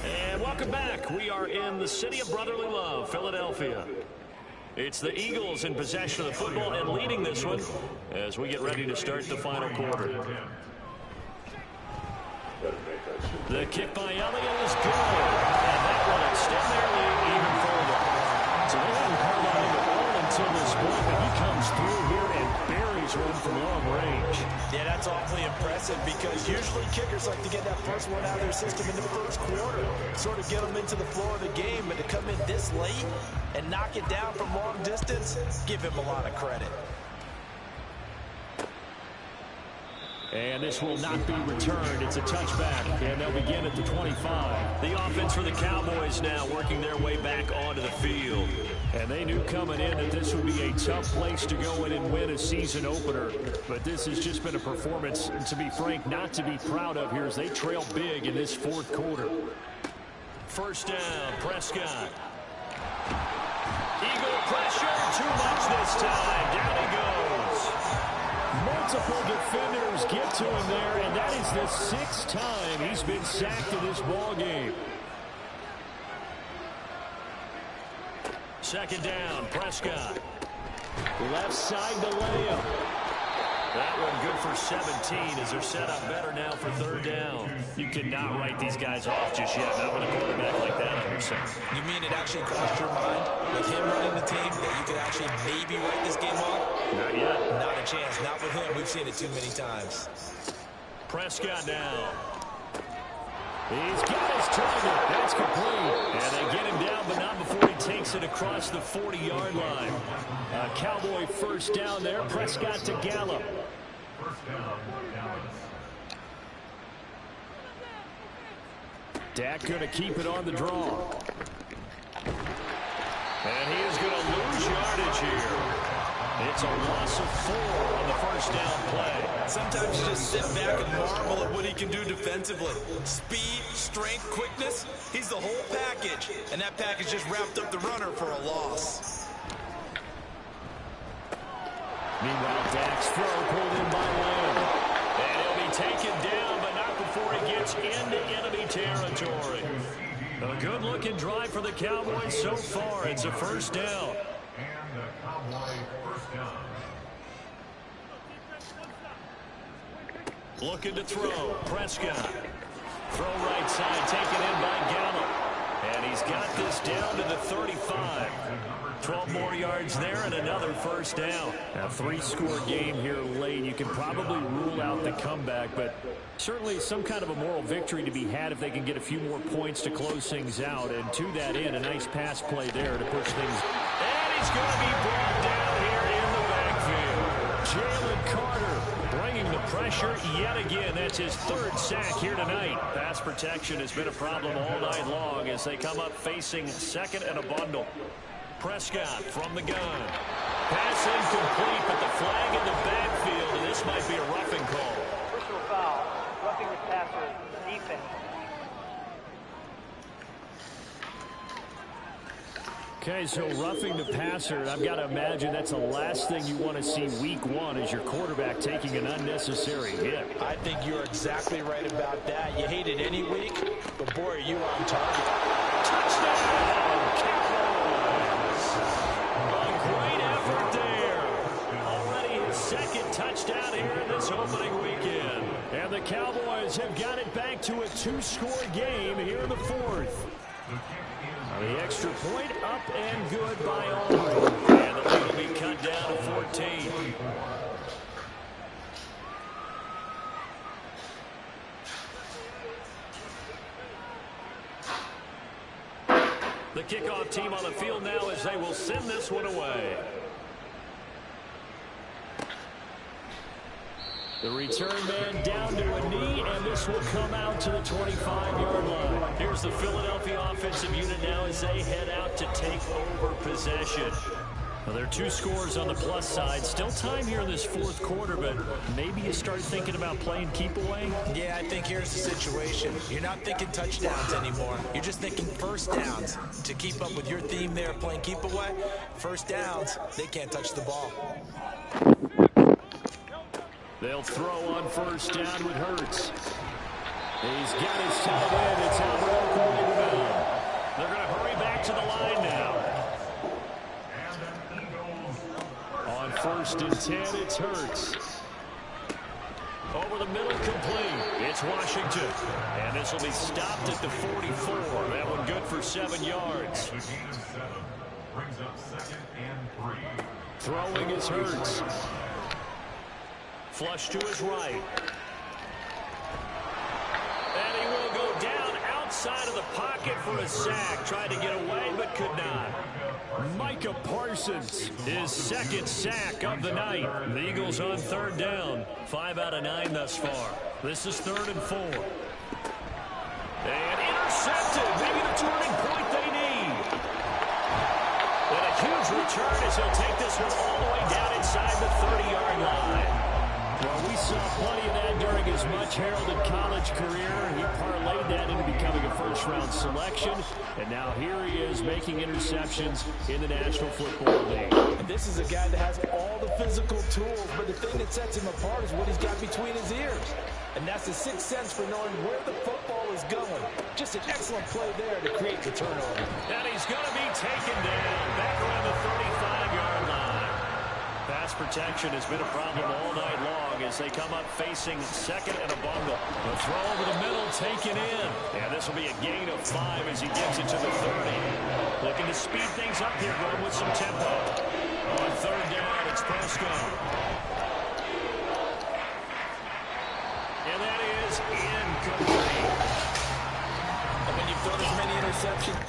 And welcome back. We are in the city of brotherly love, Philadelphia. It's the Eagles in possession of the football and leading this one as we get ready to start the final quarter. The kick by Elliott is good. And that will extend their lead even further. So they haven't held on to the ball until this point, but he comes through here and buries one from long range. Yeah, that's awfully impressive because usually kickers like to get that first one out of their system in the 1st quarter, sort of get them into the flow of the game, but to come in this late and knock it down from long distance, give him a lot of credit. And this will not be returned. It's a touchback, and they'll begin at the 25. The offense for the Cowboys now working their way back onto the field. And they knew coming in that this would be a tough place to go in and win a season opener. But this has just been a performance, to be frank, not to be proud of here as they trail big in this 4th quarter. 1st down, Prescott. Eagle pressure, too much this time. Down he goes. Multiple defenders get to him there, and that is the 6th time he's been sacked in this ball game. 2nd down, Prescott. Left side to layup. That one good for 17 as they're set up better now for third down. You cannot write these guys off just yet, not with a quarterback like that on your center. You mean it actually crossed your mind with him running the team that you could actually maybe write this game off? Not yet. Not a chance. Not with him. We've seen it too many times. Prescott now. He's got his target. That's complete. And they get him down, but not before he takes it across the 40-yard line. A Cowboy first down there. Prescott to Gallup. First down, Dallas. Dak going to keep it on the draw. And he is going to lose yardage here. It's a loss of 4 on the first down play. Sometimes you just sit back and marvel at what he can do defensively. Speed, strength, quickness, he's the whole package. And that package just wrapped up the runner for a loss. Meanwhile, Dak's throw pulled in by Lamb. And he'll be taken down, but not before he gets into enemy territory. A good-looking drive for the Cowboys so far. It's a first down. And the Cowboy first down. Looking to throw. Prescott. Throw right side, taken in by Gallup. And he's got this down to the 35. 12 more yards there and another first down. A 3-score game here late. You can probably rule out the comeback, but certainly some kind of a moral victory to be had if they can get a few more points to close things out. And to that end, a nice pass play there to push things. And he's going to be brought down here in the backfield. Jalen Carter bringing the pressure yet again. That's his 3rd sack here tonight. Pass protection has been a problem all night long as they come up facing second and a bundle. Prescott from the gun. Pass incomplete, but the flag in the backfield, and this might be a roughing call. Personal foul, roughing the passer, defense. Okay, so roughing the passer, I've got to imagine that's the last thing you want to see week 1 as your quarterback taking an unnecessary hit. I think you're exactly right about that. You hate it any week, but boy, are you on target. Touchdown! Great effort there. Already his 2nd touchdown here in this opening weekend. And the Cowboys have got it back to a 2-score game here in the 4th. The extra point up and good by Auburn. And the lead will be cut down to 14. The kickoff team on the field now as they will send this one away. The return man down to a knee, and this will come out to the 25-yard line. Here's the Philadelphia offensive unit now as they head out to take over possession. Well, there are 2 scores on the plus side. Still time here in this 4th quarter, but maybe you start thinking about playing keep away? Yeah, I think here's the situation. You're not thinking touchdowns anymore. You're just thinking first downs. To keep up with your theme there, playing keep away, first downs, they can't touch the ball. They'll throw on first down with Hurts. He's got his tight end. It's Albert Okwuegbunam. They're going to hurry back to the line now. On 1st and 10, it's Hurts. Over the middle, complete. It's Washington. And this will be stopped at the 44. That one good for 7 yards. The gain of 7 brings up 2nd and 3. Throwing is Hurts. Flush to his right. And he will go down outside of the pocket for a sack. Tried to get away, but could not. Micah Parsons, his 2nd sack of the night. The Eagles on 3rd down. 5 out of 9 thus far. This is 3rd and 4. And intercepted. Maybe the turning point they need. And a huge return as he'll take this one all the way down inside the 30-yard line. Well, we saw plenty of that during his much-heralded college career. He parlayed that into becoming a first-round selection, and now here he is making interceptions in the National Football League. And this is a guy that has all the physical tools, but the thing that sets him apart is what he's got between his ears. And that's the 6th sense for knowing where the football is going. Just an excellent play there to create the turnover. And he's going to be taken down back around the 35-yard line. Pass protection has been a problem all night long as they come up facing second and a bungle. The throw over the middle taken in. And this will be a gain of 5 as he gets it to the 30. Looking to speed things up here, going with some tempo. On third down, it's Prescott. And that is incomplete. And when you've thrown as many interceptions,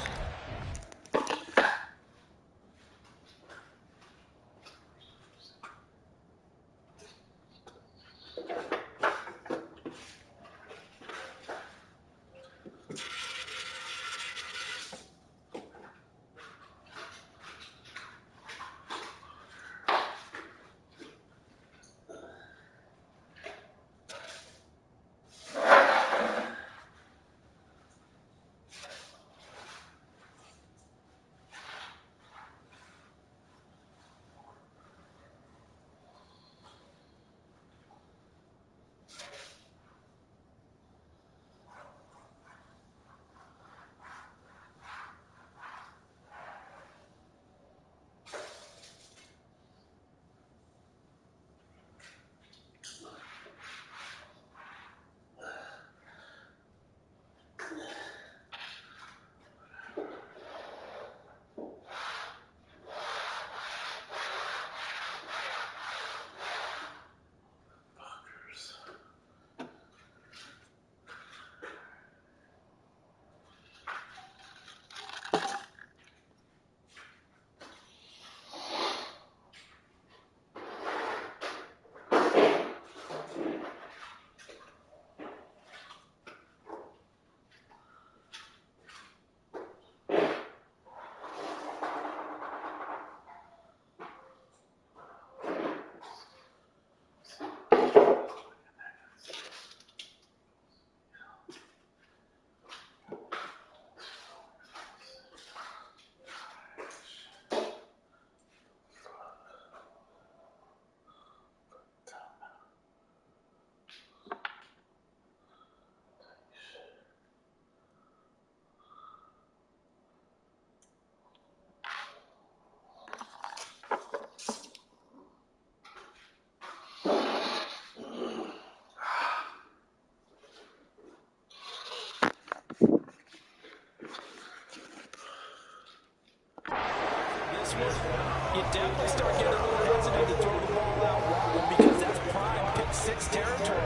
you definitely start getting a little hesitant to throw the ball out wide because that's prime pick 6 territory.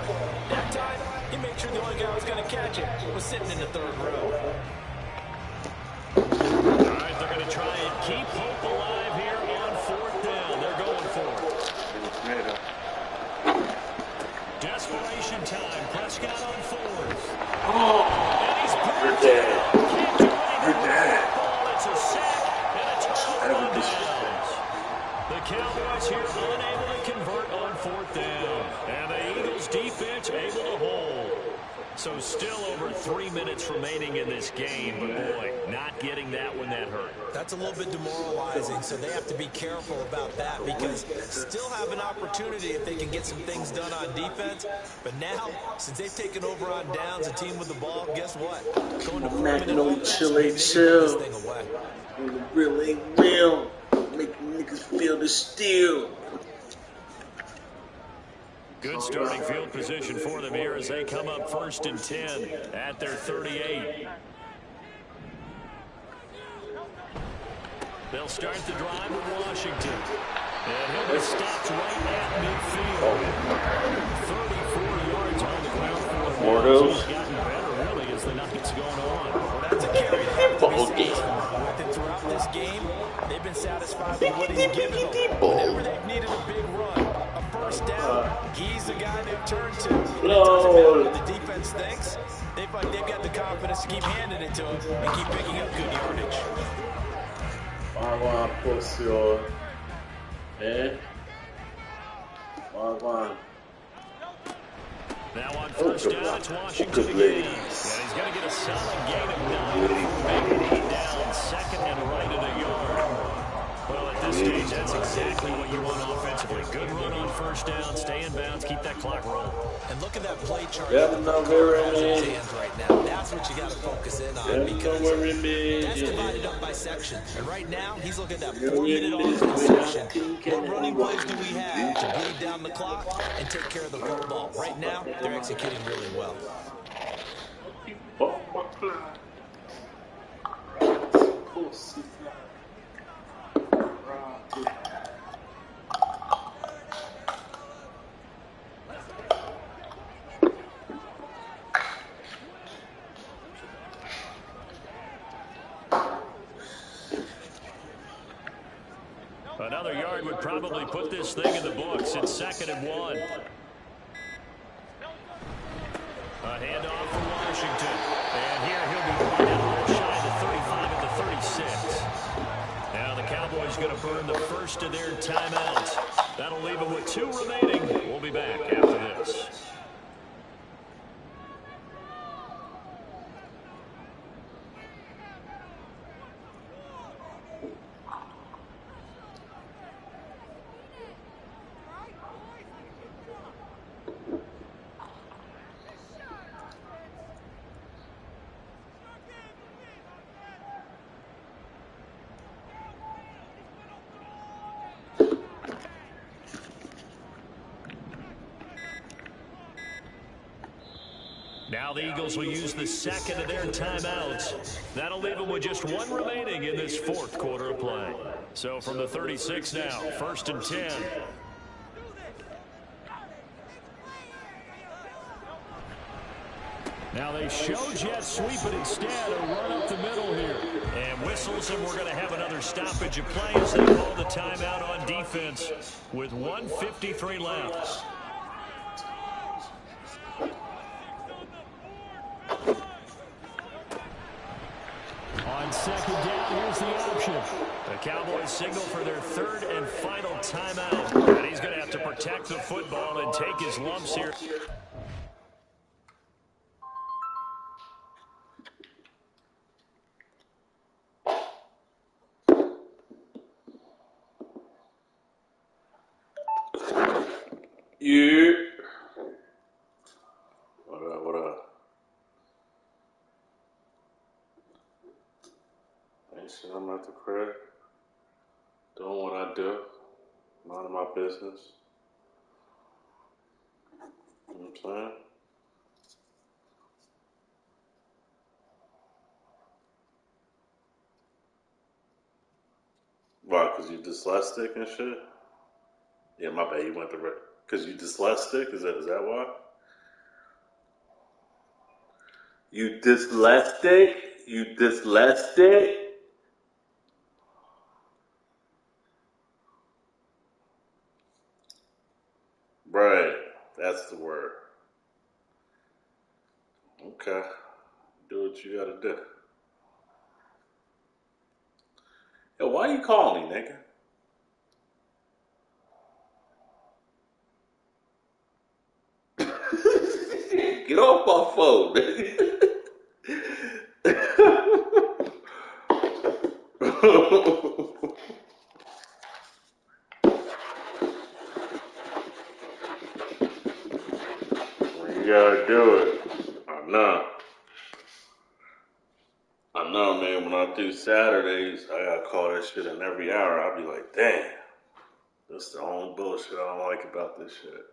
That time, he made sure the only guy who was going to catch it was sitting in the third row. All right, they're going to try and keep hope alive here on fourth down. They're going for it. Desperation time. Prescott on fourth. Oh, And he's you're dead. You're dead. It's a sack and a turnover on downs. The Cowboys here unable to convert on fourth down. And the Eagles defense able to hold. So still over 3 minutes remaining in this game. But boy, not getting that when that hurt. That's a little bit demoralizing, so they have to be careful about that because still have an opportunity if they can get some things done on defense. But now, since they've taken over on downs, a team with the ball, guess what? Going to 4-minute offense, maybe they can put this thing away. Real ain't real. Making niggas feel the steel. Good starting field position for them here as they come up 1st and 10 at their 38. They'll start the drive with Washington. And he'll be stopped right at midfield. 34 yards on the ground for him. He's gotten better, really, as the night's going on. Well, that's a carry they have to be successful with. And throughout this game, they've been satisfied with what he's given them. Whenever they've needed a big run, a first down, he's the guy they've turned to. And it doesn't matter what the defense thinks. They've got the confidence to keep handing it to him and keep picking up good yardage. Wagwan, Posio. Eh? Wagwan. Now on first down, it's Washington again. And he's going to get a solid gain of 9 before making it down second and right at a yard. Well, at this stage, that's exactly what you want offensively. Good run on first down, stay in bounds, keep that clock rolling. And look at that play chart. Yeah, no, very Hands right now. That's what you got to focus in on because that's divided up by section. And right now, he's looking at 4-minute offense section. What running plays do we have to bleed down the clock and take care of the football? Right now, they're executing really well. Another yard would probably put this thing in the books. It's 2nd and 1. A handoff for Washington. And here he'll be brought down just shy of the 35 at the 36. Now the Cowboys going to burn the first of their timeouts. That'll leave them with 2 remaining. We'll be back after this. Now the Eagles will use the second of their timeouts. That'll leave them with just 1 remaining in this 4th quarter of play. So from the 36 now, 1st and 10. Now they show jet sweep, but instead a run up the middle here. And whistles, and we're going to have another stoppage of play as they call the timeout on defense with 1:53 left. On 2nd down, here's the option. The Cowboys signal for their 3rd and final timeout. And he's going to have to protect the football and take his lumps here. Yeah. What up? Ain't shit, I'm at the crib. Doing what I do. Minding my business. You know what I'm saying? Why? Because you dyslexic and shit? Yeah, my bad. You went the right. Because you dyslexic? Is that why? You dyslexic? You dyslexic? Right. That's the word. Okay. Do what you gotta do. Yo, why you calling me, nigga? Get off my phone, nigga. You gotta do it. I know, man. When I do Saturdays, I gotta call that shit in every hour. I'll be like, damn. That's the only bullshit I don't like about this shit.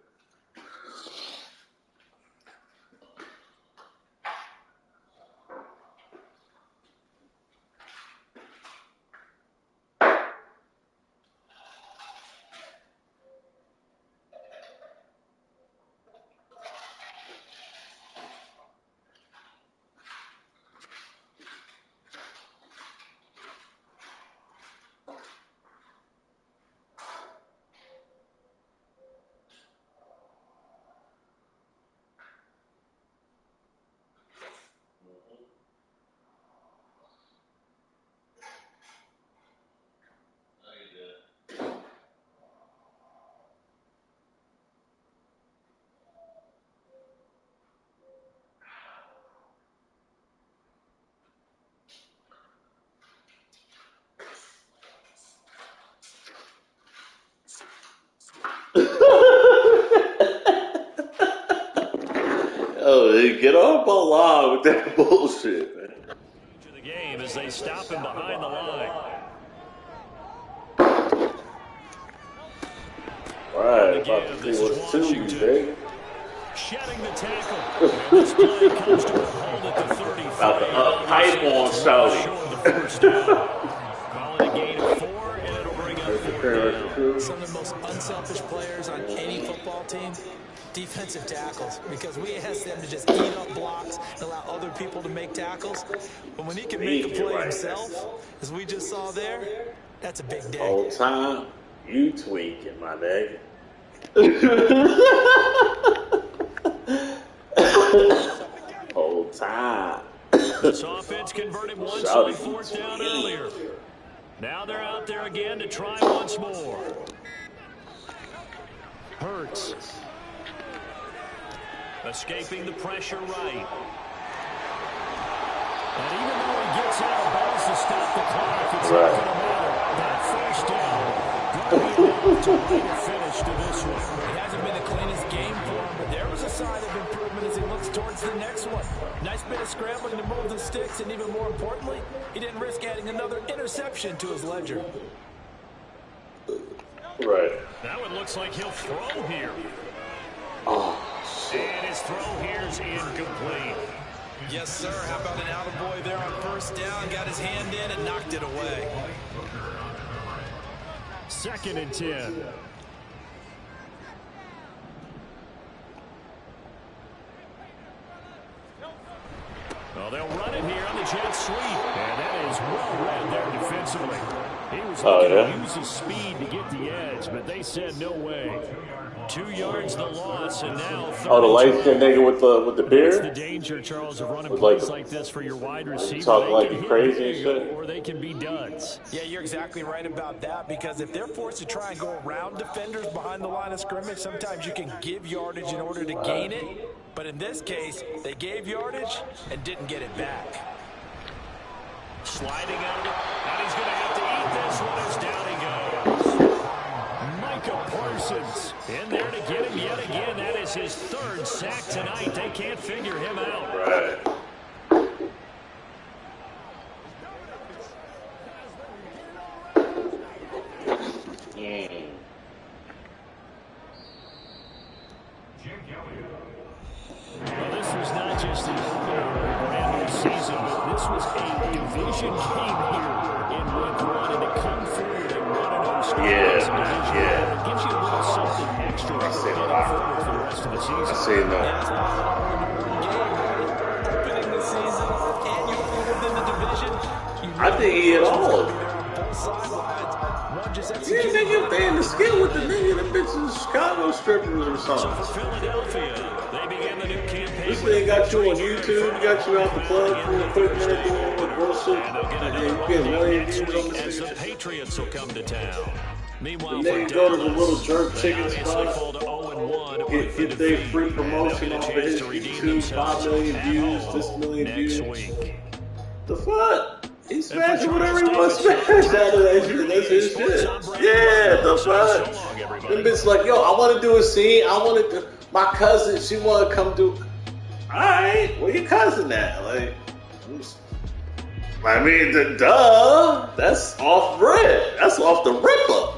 Like, get off my line with that bullshit, man. To the game as they stop him behind the line. Right, about to see what's to you, baby. Shedding the tackle. And this play comes to a hold at the 35. About to up pipe on Saudi. Call it a gain of 4, and it'll bring up 4 Some of the most unselfish players on any football team, defensive tackles, because we ask them to just eat up blocks and allow other people to make tackles. But when he can make a play himself, as we just saw there, that's a big day. Whole time, you tweaking, my nigga. Whole time. This offense converted once on 4th down earlier. Now they're out there again to try once more. Hurts. Escaping the pressure right. And even though he gets out of bounds to stop the clock, it's not going to matter. That first down going to be enough to bring a finish to this one. It hasn't been the cleanest game for him, but there was a sign of improvement as he looks towards the next one. Nice bit of scrambling to move the sticks, and even more importantly, he didn't risk adding another interception to his ledger. Right. Now it looks like he'll throw here. Oh, shit. And his throw here is incomplete. Yes, sir. How about an attaboy there on first down? Got his hand in and knocked it away. 2nd and 10. Well, they'll run it here on the jet sweep. And that is well read there defensively. He was looking to use his speed to get the edge, but they said no way. 2 yards the loss, and now the light-skinned nigga with the beard? That's the danger, Charles, of running plays like this for your wide receiver. Talk like you crazy and shit? Or they can be duds. Yeah, you're exactly right about that, because if they're forced to try and go around defenders behind the line of scrimmage, sometimes you can give yardage in order to gain it. But in this case, they gave yardage and didn't get it back. Sliding out of it, and he's going to have to eat this one as down he goes. Micah Parsons in there to get him yet again. That is his 3rd sack tonight. They can't figure him out. Right. Well, this was not just the opener of a brand new season, but this was a division game here in week 1, and to come through and run an Oscar as a division game, it gives you a little something extra to look forward for the rest of the season. I see that. Opening the season, and you're within the division. I think he hit all of it. Both sidelines. One just Yeah, executed. nigga, they in the skin with the nigga. Them bitches Chicago strippers or So for something. Philadelphia, they begin the new campaign. This thing got you on YouTube, got you out the club for a quick minute doing what bullshit. And they'll get And another you one get a million next views on week this as the nigga. Patriots will come to town. Meanwhile, The nigga for go to the Dallas, little jerk they chicken obviously spot, fall to 0-1 Get with the their defeat, free and they'll promotion get a off of chance his to redeem YouTube, themselves 5 million at views, home this million next views. week. The fuck? He And smashed for whatever he Charles wants to Davis, smash out of that shit. That's his Sports shit. on Brand Yeah, the So long, fuck? everybody. Them bitches like, yo, I want to do a scene. I want to. My cousin, she want to come do. Alright, where your cousin at? Like, I mean, duh. That's off red. That's off the ripper.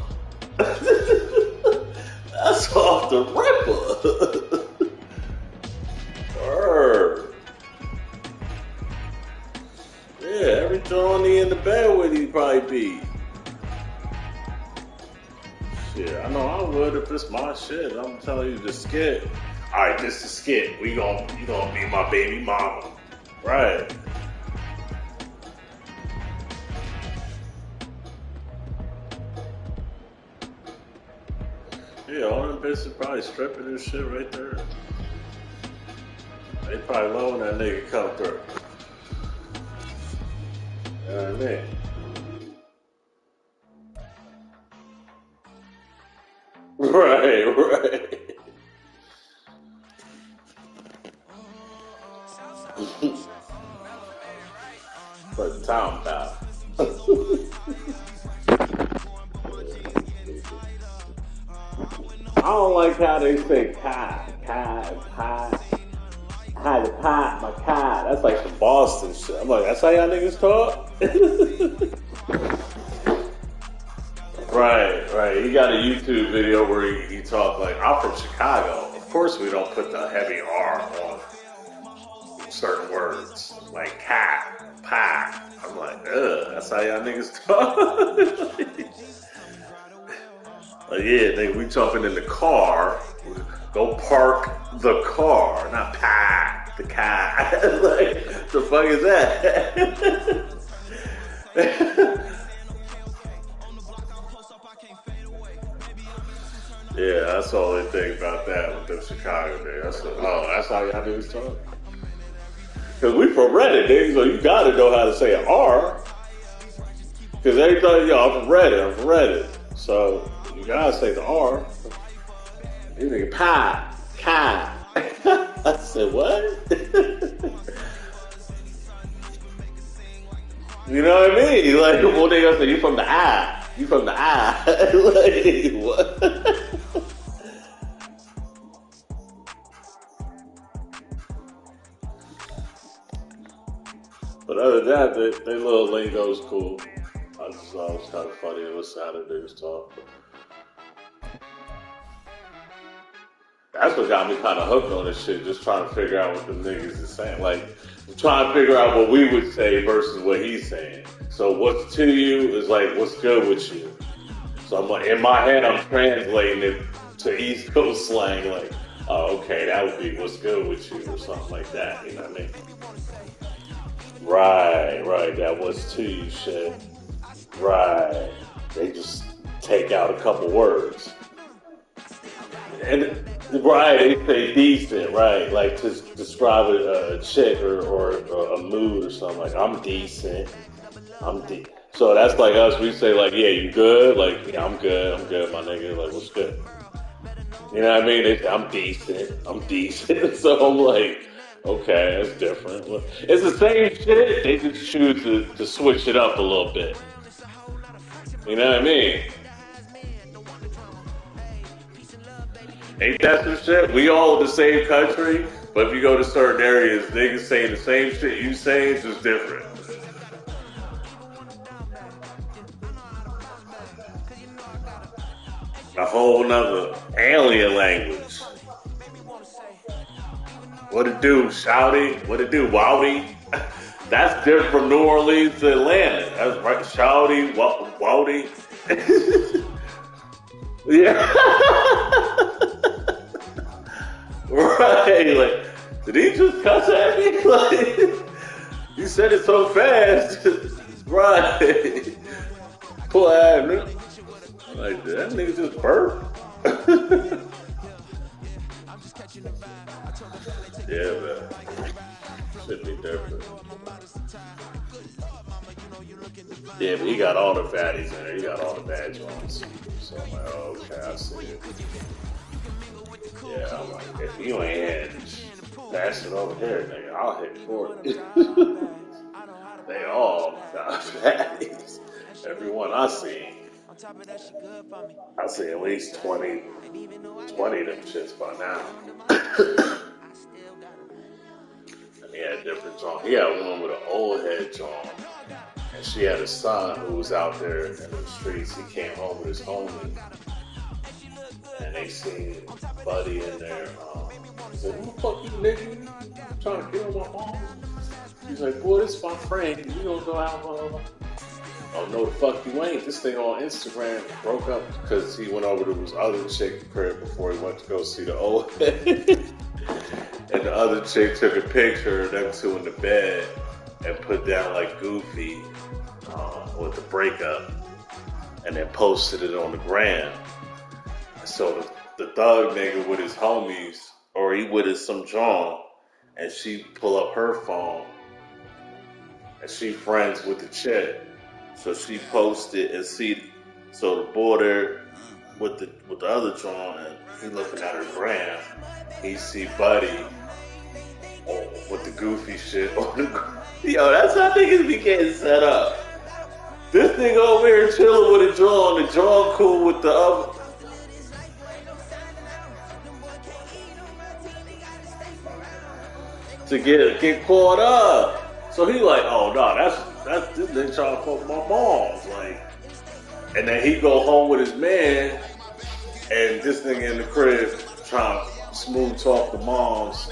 That's off the ripper. Word. Yeah, every John he in the bed with he probably be. Shit, I know I would if it's my shit. I'm telling you, the skit. Alright, this is skit. You gonna be my baby mama. Right. Yeah, all them bitches probably stripping this shit right there. They probably love when that nigga come through. You know what I mean? Right. But the town pal. I don't like how they say Kai. Hi, the pot, my car. That's like some Boston shit. I'm like, that's how y'all niggas talk? Right. He got a YouTube video where he talked like, I'm from Chicago. Of course we don't put the heavy R on certain words. Like cat, pie. I'm like, that's how y'all niggas talk? Like, yeah, nigga, we jumping in the car. Go park the car, not pie, the car. Like, the fuck is that? Yeah, that's the only thing about that with them Chicago niggas. That's how y'all niggas talk? Because we from Reddit, nigga, so you gotta know how to say an R. Because everything, I'm from Reddit. So you gotta say the R. You nigga, pie, kai. I said, what? You know what I mean? Like, well, they gonna say, you from the I. You from the I. Like, what? But other than that, they little lingo's cool. I just thought it was kind of funny to listen to the niggas talk. That's what got me kind of hooked on this shit, just trying to figure out what the niggas is saying. Like, trying to figure out what we would say versus what he's saying. So what's to you is like, what's good with you? So I'm like, in my head, I'm translating it to East Coast slang, like, oh, okay, that would be what's good with you or something like that, you know what I mean? Right, that what's to you shit. Right. They just take out a couple words. And right, they say decent, right? Like to describe a chick or a mood or something. Like, I'm decent. So that's like us. We say like, yeah, you good? Like, yeah, I'm good, my nigga. Like, what's good? You know what I mean? They say, I'm decent. So I'm like, okay, that's different. It's the same shit. They just choose to switch it up a little bit. You know what I mean? Ain't that some shit? We all in the same country, but if you go to certain areas, niggas saying the same shit you say, it's just different. A whole nother alien language. What it do, shouty? What it do, wowdy? That's different from New Orleans to Atlanta. That's right, shouty, wowdy. Yeah. Right, like, did he just cuss at me? Like, you said it so fast. Right. Pull out, man. Like, did that nigga just burp? Yeah, man. Should be different. Yeah, but he got all the fatties in there. He got all the bad joints. So I'm like, oh, okay, I see it. Yeah, I'm like, if you ain't had pass it over here, nigga, I'll hit for it. They all got fatties. Everyone I see. I see at least 20 of them shits by now. And he had different John. He had one with an old head John. And she had a son who was out there in the streets. He came home with his homie. And they seen Buddy in there. He said, who the fuck you nigga? You trying to kill my mom? He's like, boy, this is my friend. You don't go out, oh, no, the fuck you ain't. This thing on Instagram broke up because he went over to his other chick's crib before he went to go see the old head. And the other chick took a picture of them two in the bed and put down like Goofy with the breakup and then posted it on the gram. So the thug nigga with his homies, or he with his some John, and she pull up her phone and she friends with the chick. So she posted and see, so the border with the other John, and he looking at her gram, he see Buddy with the Goofy shit on the yo, that's how niggas be getting set up. This nigga over here chilling with a John, the John cool with the other. to get caught up. So he like, oh no, that's this nigga trying to fuck my moms, like. And then he go home with his man, and this nigga in the crib trying to smooth talk the moms.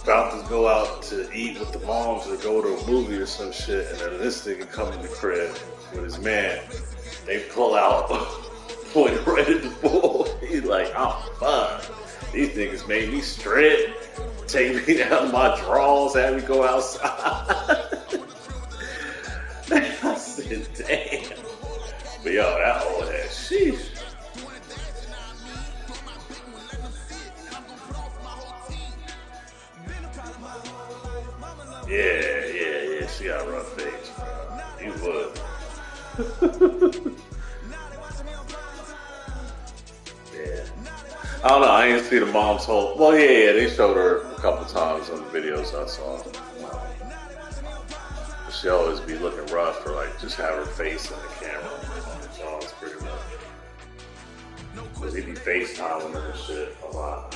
About to go out to eat with the moms or go to a movie or some shit, and then this nigga come in the crib with his man. They pull out, point right at the bull. He's like, oh fuck. These niggas made me strip, take me down to my drawers, have me go outside. I said, damn. But yo, that old ass, sheesh. Yeah, she got a rough face, bro. You would. Yeah. I don't know, I didn't see the mom's whole. Well, yeah, they showed her a couple times on the videos I saw. She always be looking rough or like just have her face in the camera. John's pretty much. Because he be FaceTiming her and shit a lot.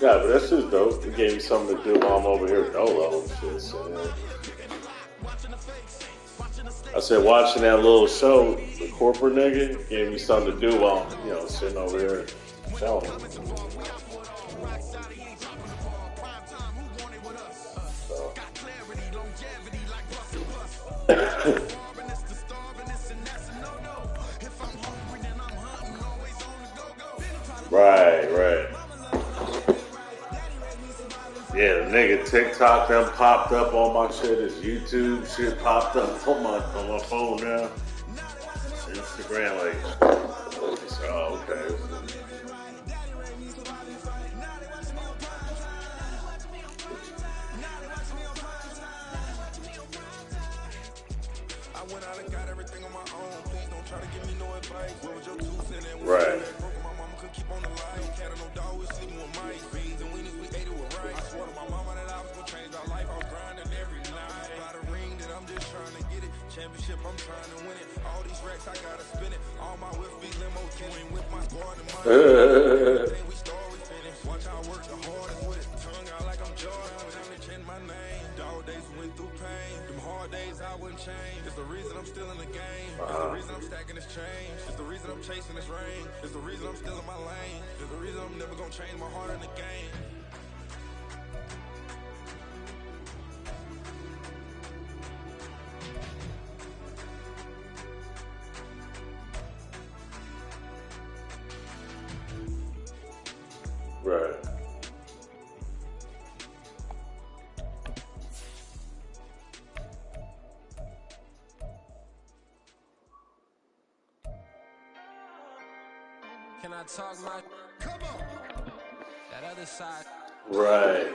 Yeah, but that's just dope. It gave me something to do while I'm over here dolo and shit. So, yeah. I said watching that little show, the corporate nigga, gave me something to do while I'm, sitting over here chilling. Right. Yeah, the nigga TikTok done popped up on my shit. His YouTube shit popped up on my phone now. Instagram, like, oh, okay. Right. Championship, I'm trying to win it. All these racks, I gotta spin it. All my whip be limo, killing with my squad and money. We start, we finish. Watch how I work the hardest with it. Tongue out like I'm Jordan. Time to change my name. Dog days went through pain. Them hard days I wouldn't change. It's the reason I'm still in the game. It's the reason I'm stacking this change. It's the reason I'm chasing this rain. It's the reason I'm still in my lane. It's the reason I'm never gonna change my heart in the game. Right. Can I talk my... Come on. That other side. Right.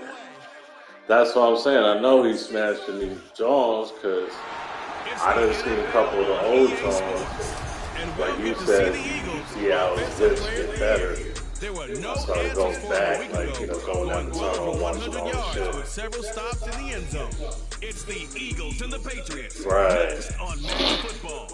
That's what I'm saying. I know he's smashing these Jones because I done seen a couple of the old Jones. Like you said, you see how his lips get better. There were no started going back, like, going down the tunnel, watching all the shit. With several stops in the end zone. It's the Eagles and the Patriots. Right. Next on Madden Football.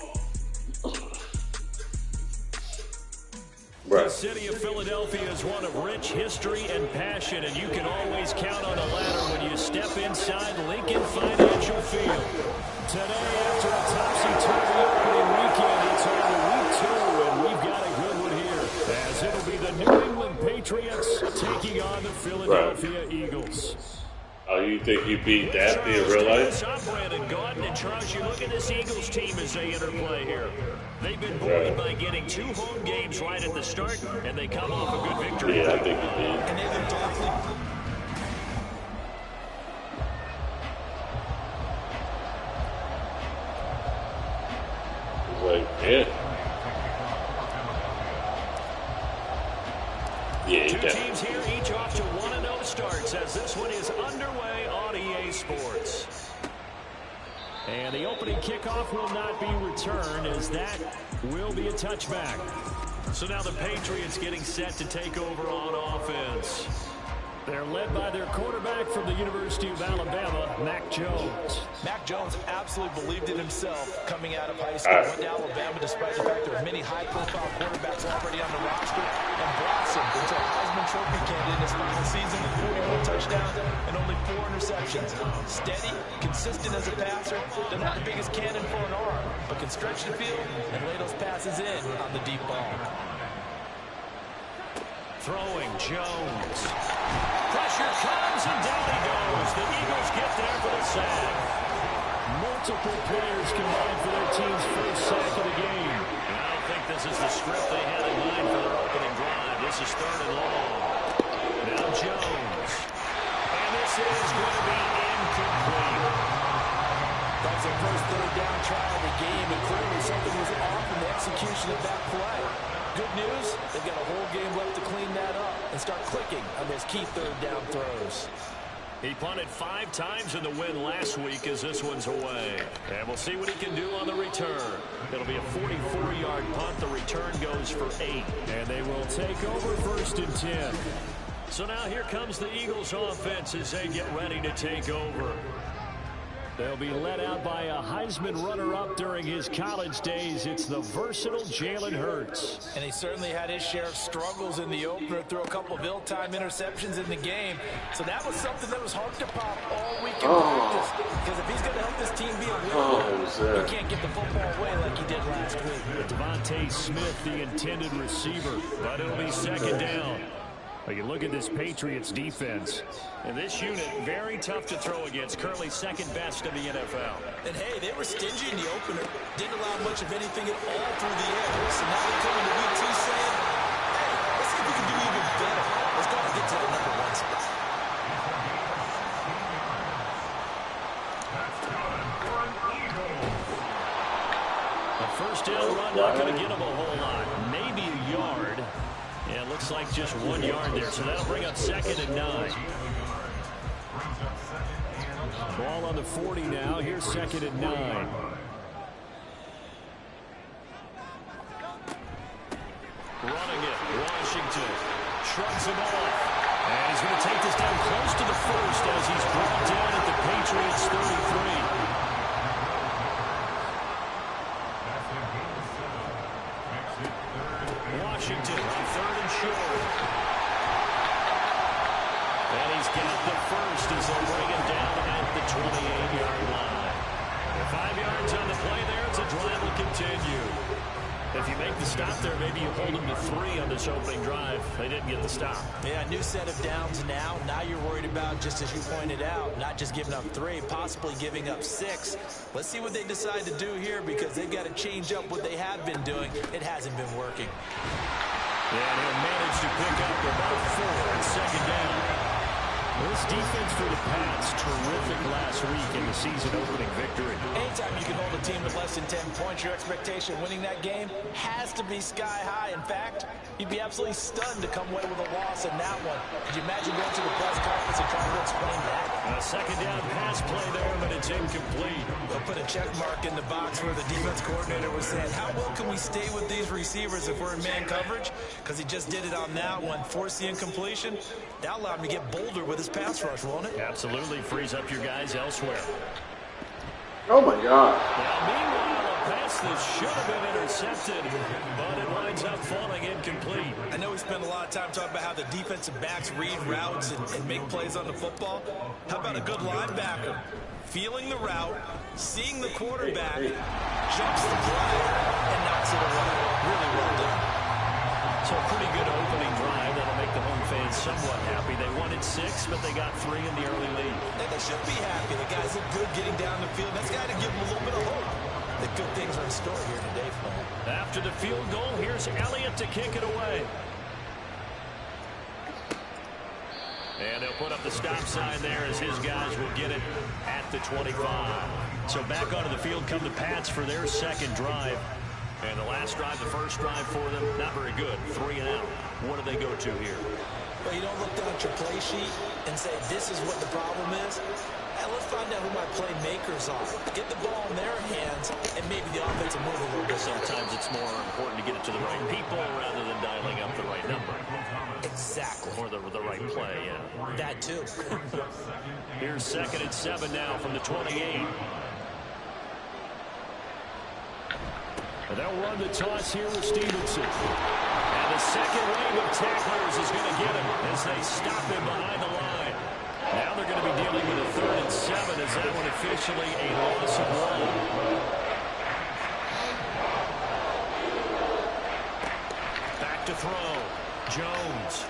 Right. The city of Philadelphia is one of rich history and passion, and you can always count on a ladder when you step inside Lincoln Financial Field. Today, after a topsy-turvy opening weekend, it's on to week 2, and we've got a good one here, as it'll be the New England Patriots taking on the Philadelphia Eagles. Oh, you think you beat that in real life? I'm Brandon Gordon, and Charles, you look at this Eagles team as they enter play here. They've been buoyed by getting 2 home games right at the start, and they come off a good victory. Yeah, I think you did. And they've been darkly... He's like, yeah. Yeah, Two teams here, each off to 1-0 starts, as this one is underway on EA Sports. And the opening kickoff will not be returned, as that will be a touchback. So now the Patriots getting set to take over on offense. They're led by their quarterback from the University of Alabama, Mac Jones. Mac Jones absolutely believed in himself coming out of high school. Went to Alabama despite the fact there were many high-profile quarterbacks already on the roster, and blossomed into a Heisman Trophy candidate in his final season with 41 touchdowns and only 4 interceptions. Steady, consistent as a passer, doesn't have the biggest cannon for an arm, but can stretch the field and lay those passes in on the deep ball. Throwing Jones. Pressure comes and down he goes. The Eagles get there for the sack. Multiple players combined for their team's first sack of the game. And I don't think this is the script they had in mind for their opening drive. This is 3rd and long. Now Jones. And this is going to be incomplete. That's their first 3rd down try of the game, and clearly something was off in the execution of that play. Good news, they've got a whole game left to clean that up and start clicking on those key 3rd down throws. He punted 5 times in the win last week as this one's away. And we'll see what he can do on the return. It'll be a 44-yard punt. The return goes for 8. And they will take over 1st and 10. So now here comes the Eagles offense as they get ready to take over. They'll be led out by a Heisman runner-up during his college days. It's the versatile Jalen Hurts. And he certainly had his share of struggles in the opener, threw a couple of ill-timed interceptions in the game. So that was something that was hard to pop all week in practice. Because if he's going to help this team be a winner, he can't get the football away like he did last week. Devontae Smith, the intended receiver. But it'll be 2nd down. You look at this Patriots defense. And this unit, very tough to throw against. Currently 2nd best in the NFL. And hey, they were stingy in the opener. Didn't allow much of anything at all through the air. So now they come into week 2 saying, hey, let's see if we can do even better. Let's go and get to the #1 spot. A 1st down run, not going to get him a whole lot. Maybe a yard. Yeah, it looks like just 1 yard there, so that'll bring up 2nd and 9. Ball on the 40 now. Here's 2nd and 9. Running it, Washington shrugs him off. And he's going to take this down close to the 1st as he's brought down at the Patriots 33. Washington on 3rd and short. And he's got the 1st as they'll bring him down at the 28-yard line. 5 yards on the play there as the drive will continue. If you make the stop there, maybe you hold them to 3 on this opening drive. They didn't get the stop. Yeah, new set of downs now. Now you're worried about, just as you pointed out, not just giving up 3, possibly giving up 6. Let's see what they decide to do here because they've got to change up what they have been doing. It hasn't been working. And he'll manage to pick up about 4 on 2nd down. This defense for the Pats, terrific last week in the season-opening victory. Anytime you can hold a team with less than 10 points, your expectation of winning that game has to be sky high. In fact, you'd be absolutely stunned to come away with a loss in that one. Could you imagine going to the press conference and trying to explain that? A 2nd down pass play there, but it's incomplete. They'll put a check mark in the box where the defense coordinator was saying, how well can we stay with these receivers if we're in man coverage? Because he just did it on that one, force the incompletion. That allowed him to get bolder with his pass rush, won't it? Absolutely frees up your guys elsewhere. Oh my God. Now, meanwhile, a pass that should have been intercepted, but it winds up falling incomplete. I know we spend a lot of time talking about how the defensive backs read routes and make plays on the football. How about a good linebacker? Feeling the route, seeing the quarterback, jumps the play, and knocks it away. Really well done. So a pretty good opening drive. That'll make the home fans somewhat happy. They wanted 6, but they got 3 in the early lead. And they should be happy. The guys look good getting down the field. That's got to give them a little bit of hope that good things are in store here today for them. After the field goal, here's Elliott to kick it away. And they'll put up the stop sign there as his guys will get it at the 25. So back onto the field come the Pats for their 2nd drive. And the last drive, the first drive for them, not very good. 3 and out. What do they go to here? Well, you don't look down at your play sheet and say, this is what the problem is. Hey, let's find out who my playmakers are. Get the ball in their hands, and maybe the offense will move a little bit. Sometimes it's more important to get it to the right people rather than dialing up the right number. Exactly. Or the the right play, yeah. That too. Here's 2nd and 7 now from the 28. And they'll run the toss here with Stevenson. And the second wave of tacklers is going to get him as they stop him behind the line. Now they're going to be dealing with a 3rd and 7 as that one officially a loss of 1. Back to throw. Jones.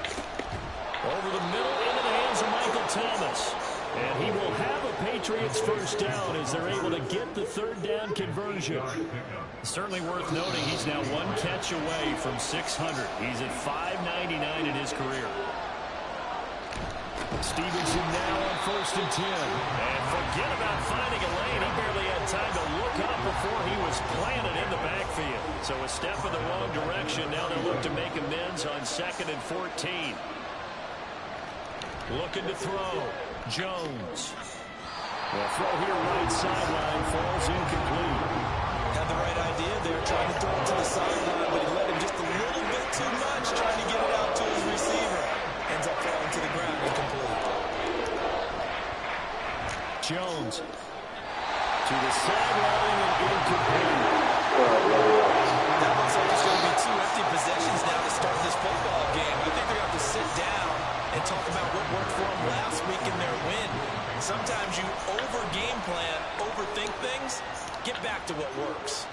Over the middle into the hands of Michael Thomas. And he will have a Patriots first down as they're able to get the 3rd down conversion. Certainly worth noting he's now 1 catch away from 600. He's at 599 in his career. Stevenson now on 1st and 10. And forget about finding a lane. He barely had time to look up before he was planted in the backfield. So a step in the wrong direction. Now they'll look to make amends on 2nd and 14. Looking to throw. Jones. The throw here right sideline falls incomplete. Had the right idea there, trying to throw it to the sideline, but he let him just a little bit too much, trying to get it out to his receiver. Ends up falling to the ground incomplete. Jones to the sideline and incomplete. That looks like it's going to be 2 empty possessions now to start this football game. I think they're going to have to sit down and talk about what worked for them last week in their win. Sometimes you over-game plan, overthink things. Get back to what works.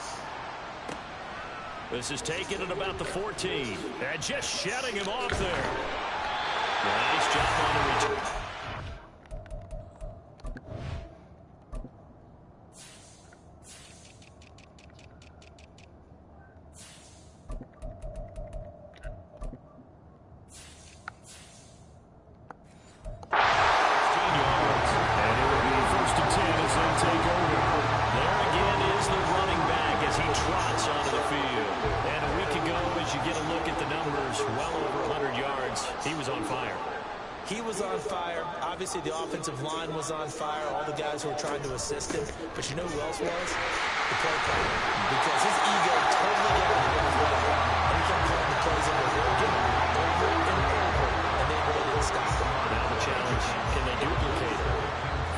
This is taken at about the 14. And just shutting him off there. Nice job on the return. Obviously, the offensive line was on fire, all the guys who were trying to assist him. But you know who else was? The play caller. Because his ego totally got him as well. And he kept playing the plays over and over and over. And they really didn't stop him. Now the challenge, can they duplicate it?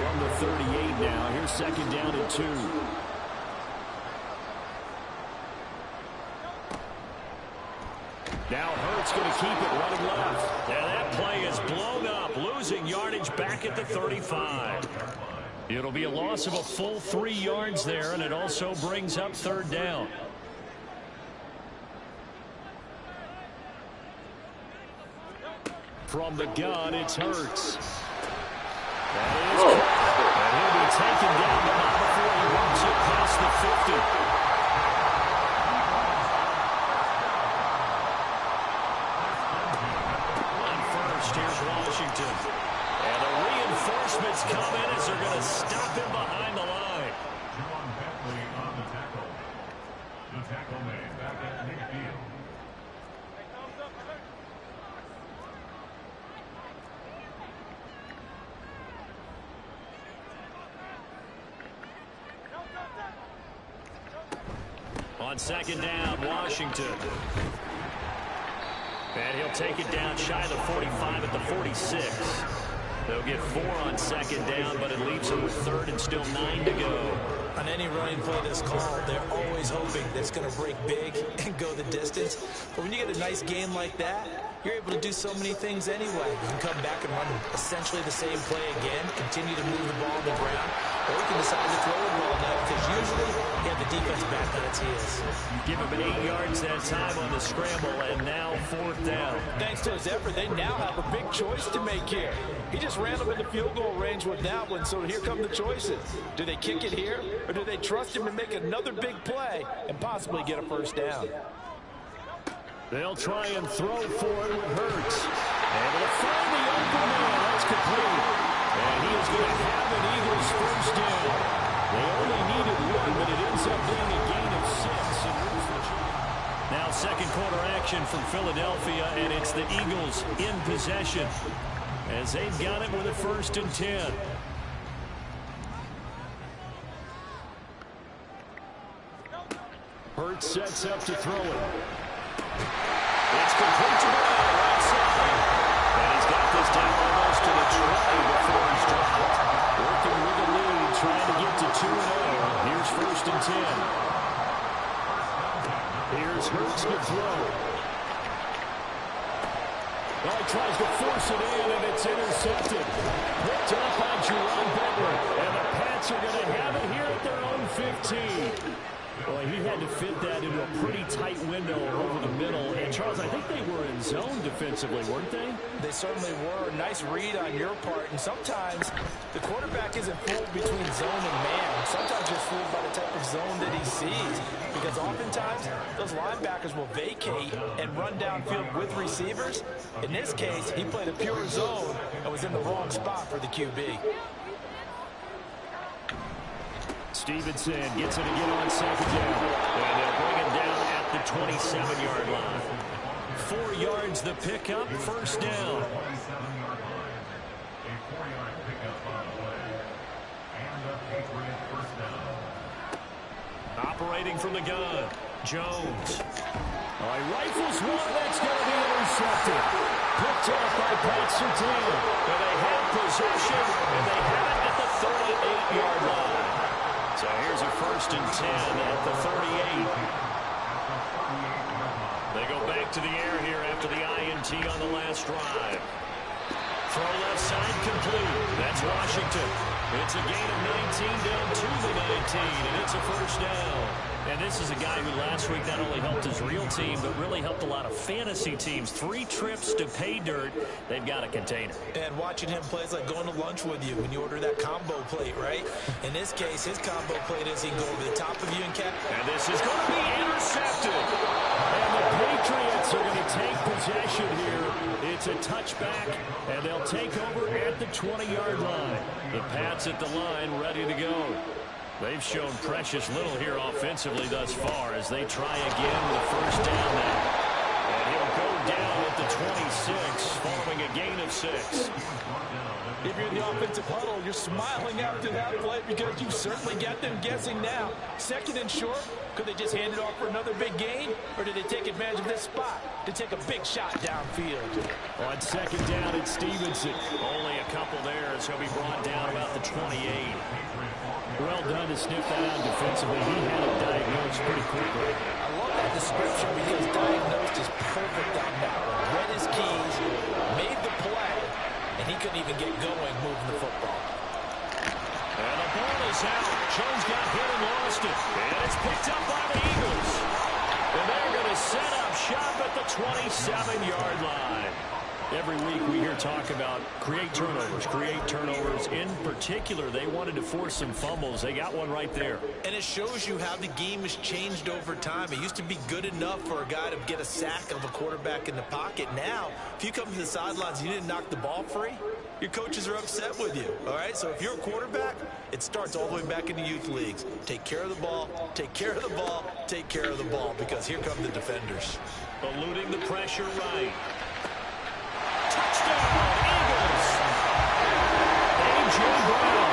From the 38 now, here's 2nd down and 2. Now Hurts going to keep it running left. And that play is blown up, losing yardage back at the 35. It'll be a loss of a full 3 yards there, and it also brings up 3rd down. From the gun, it's Hurts. That is and he'll be taken down, but not before he walks it past the 50. Here's Washington. And the reinforcements come in as they're going to stop him behind the line. John Bentley on the tackle. The tackle made back at midfield. On 2nd down, Washington. And he'll take it down shy of the 45 at the 46. They'll get 4 on 2nd down, but it leaves them with 3rd and still 9 to go. On any running play that's called, they're always hoping that it's going to break big and go the distance. But when you get a nice game like that, you're able to do so many things anyway. You can come back and run essentially the same play again, continue to move the ball on the ground, or you can decide to throw the ball now because usually you have the defense back on its heels. Give him 8 yards that time on the scramble, and now 4th down. Thanks to his effort, they now have a big choice to make here. He just ran up in the field goal range with that one, so here come the choices. Do they kick it here, or do they trust him to make another big play and possibly get a first down? They'll try and throw for it with Hurts. And they'll find the open man. That's complete. And he is going to have an Eagles first down. They only needed 1, but it ends up being a gain of 6. Now 2nd quarter action from Philadelphia, and it's the Eagles in possession as they've got it with a 1st and 10. Hurts sets up to throw it. It's complete to Brown, right side. And he's got Here's Hurts to throw. Well, he tries to force it in, and it's intercepted. Picked up by Jerome Bentley. And the Pats are going to have it here at their own 15. Boy, he had to fit that into a pretty tight window over the middle. And, Charles, I think they were in zone defensively, weren't they? They certainly were. Nice read on your part. And sometimes the quarterback isn't fooled between zone and man. Sometimes you're fooled by the type of zone that he sees. Because oftentimes, those linebackers will vacate and run downfield with receivers. In this case, he played a pure zone and was in the wrong spot for the QB. Stevenson gets it again on second down. And they'll bring it down at the 27-yard line. 4 yards the pickup, first down. 27-yard line. A 4-yard pickup on the play. And a Patriot first down. Operating from the gun, Jones. He rifles one, that's going to be intercepted. Picked off by Pat Surtain. And they have possession, and they have it at the 38-yard line. So here's a 1st and 10 at the 38. They go back to the air here after the INT on the last drive. Throw left side complete. That's Washington. It's a gain of 19 down to the 19, and it's a first down. And this is a guy who last week not only helped his real team, but really helped a lot of fantasy teams. 3 trips to pay dirt. They've got a container. And watching him play is like going to lunch with you when you order that combo plate, right? In this case, his combo plate is he can go over the top of you and catch. And this is going to be intercepted. And the Patriots are going to take possession here. It's a touchback, and they'll take over at the 20-yard line. The Pats at the line ready to go. They've shown precious little here offensively thus far as they try again with a first down now. And he'll go down at the 26 following a gain of 6. If you're in the offensive huddle, you're smiling after that play because you certainly got them guessing now. 2nd and short, could they just hand it off for another big gain? Or did they take advantage of this spot to take a big shot downfield? On 2nd down, it's Stevenson. Only a couple there as he'll be brought down about the 28. Well done to sniff that out defensively. He had it diagnosed pretty quickly. I love that description because diagnosed is perfect on that one. Read his keys, made the play, and he couldn't even get going moving the football. And the ball is out. Jones got hit and lost it. And it's picked up by the Eagles. And they're going to set up shop at the 27-yard line. Every week we hear talk about create turnovers. In particular, they wanted to force some fumbles. They got one right there. And it shows you how the game has changed over time. It used to be good enough for a guy to get a sack of a quarterback in the pocket. Now, if you come to the sidelines and you didn't knock the ball free, your coaches are upset with you, all right? So if you're a quarterback, it starts all the way back in the youth leagues. Take care of the ball, take care of the ball, take care of the ball, because here come the defenders. Eluding the pressure right. Touchdown, Eagles! A.J. Brown,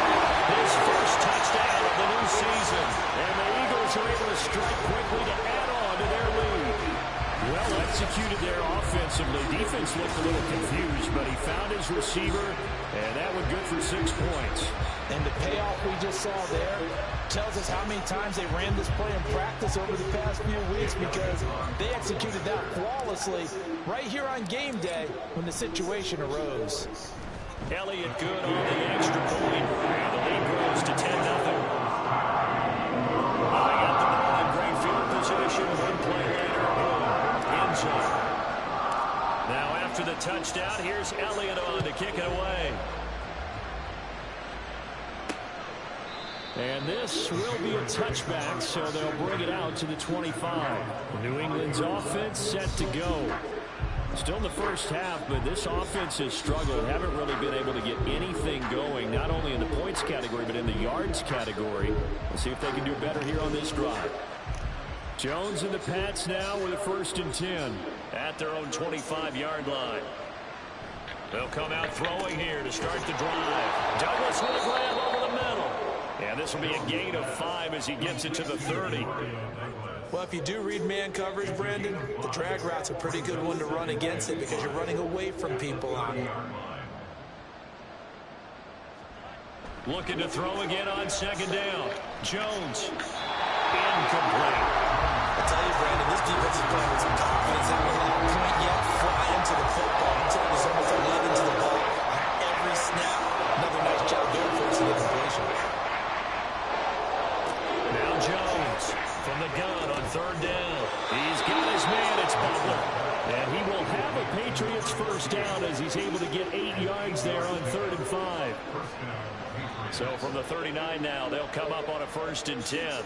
his first touchdown of the new season. And the Eagles are able to strike quickly to add on to their lead. Well executed there offensively. Defense looked a little confused, but he found his receiver, and that was good for 6 points. And the payoff we just saw there tells us how many times they ran this play in practice over the past few weeks, because they executed that flawlessly right here on game day when the situation arose. Elliott good on the extra point, and the lead grows to 10-0. They got the ball in great field position. One play later, end zone. Now after the touchdown, here's Elliott on to kick it away. And this will be a touchback, so they'll bring it out to the 25. New England's offense set to go. Still in the first half, but this offense has struggled. Haven't really been able to get anything going, not only in the points category, but in the yards category. We'll see if they can do better here on this drive. Jones and the Pats now with a 1st and 10 at their own 25-yard line. They'll come out throwing here to start the drive. Douglas with a grab over the middle. And this will be a gain of 5 as he gets it to the 30. Well, if you do read man coverage, Brandon, the drag route's a pretty good one to run against it because you're running away from people on it. Looking to throw again on 2nd down. Jones. Incomplete. tell you, Brandon, this defense is playing with some confidence. They haven't allowed a point yet. Flying to the football. I'm telling you, there's almost 11 to the ball every snap. Another nice job there for us to get completion. Now Jones from the gun on third down. He's got his man. It's Butler. And he will have a Patriots first down as he's able to get 8 yards there on 3rd and 5. So from the 39 now, they'll come up on a 1st and 10.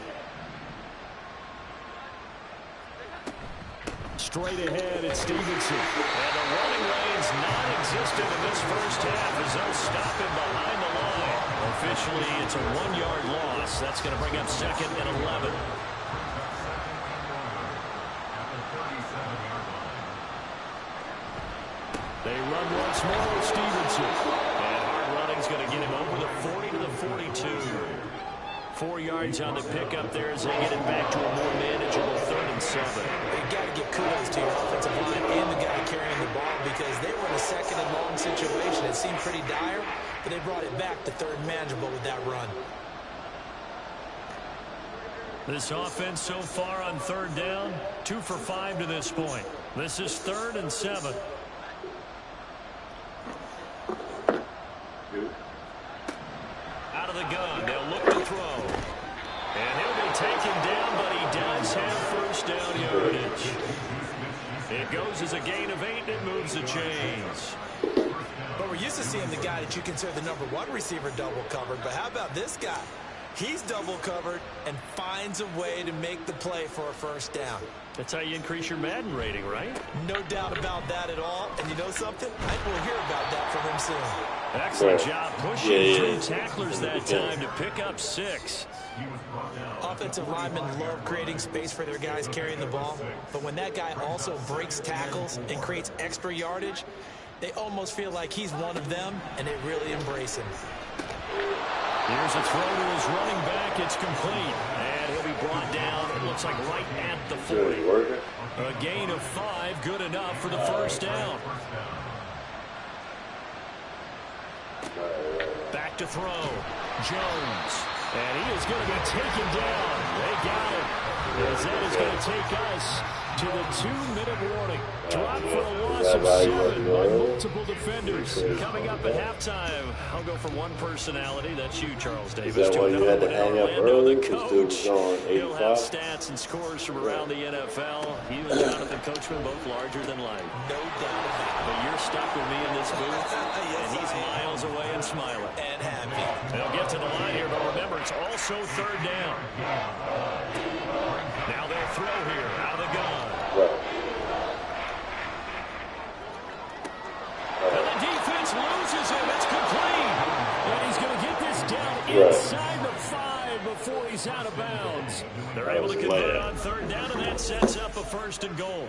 Straight ahead, it's Stevenson. And the running lane's non-existent in this first half as they'll stop him behind the line. Officially, it's a 1-yard loss. That's going to bring up 2nd and 11. They run once more with Stevenson. And hard running's going to get him over the 40 to the 42. 4 yards on the pickup there as they get it back to a more manageable 3rd and 7. You got to give kudos to your offensive line and the guy carrying the ball because they were in a 2nd and long situation. It seemed pretty dire, but they brought it back to 3rd and manageable with that run. This offense so far on 3rd down, 2 for 5 to this point. This is 3rd and 7. Out of the gun, they'll look to throw. And he'll be taken down, but he does have first down yardage. It goes as a gain of 8, and it moves the chains. But we're used to seeing the guy that you consider the #1 receiver double covered. But how about this guy? He's double covered and finds a way to make the play for a first down. That's how you increase your Madden rating, right? No doubt about that at all. And you know something? I think we'll hear about that from him soon. Excellent job pushing through tacklers that time to pick up 6. Offensive linemen love creating space for their guys carrying the ball. But when that guy also breaks tackles and creates extra yardage, they almost feel like he's one of them, and they really embrace him. Here's a throw to his running back. It's complete. And he'll be brought down, it looks like right at the 40. A gain of 5, good enough for the first down. Back to throw. Jones. And he is going to be taken down. They got him. As that is going to take us to the 2-minute warning. Drop for a loss of 7 by multiple defenders. Coming up at halftime, I'll go from one personality, that's you, Charles Davis, to another one, Orlando, the coach. He'll have stats and scores from around the NFL. He and Jonathan Coachman both larger than life. No doubt about it. But you're stuck with me in this booth, and he's miles away and smiling. And happy. They'll get to the line here, but remember, it's also 3rd down. Now they'll throw here out of the gun. And the defense loses him. It's complete. And he's going to get this down inside the 5 before he's out of bounds. They're able to convert on 3rd down, and that sets up a 1st and goal.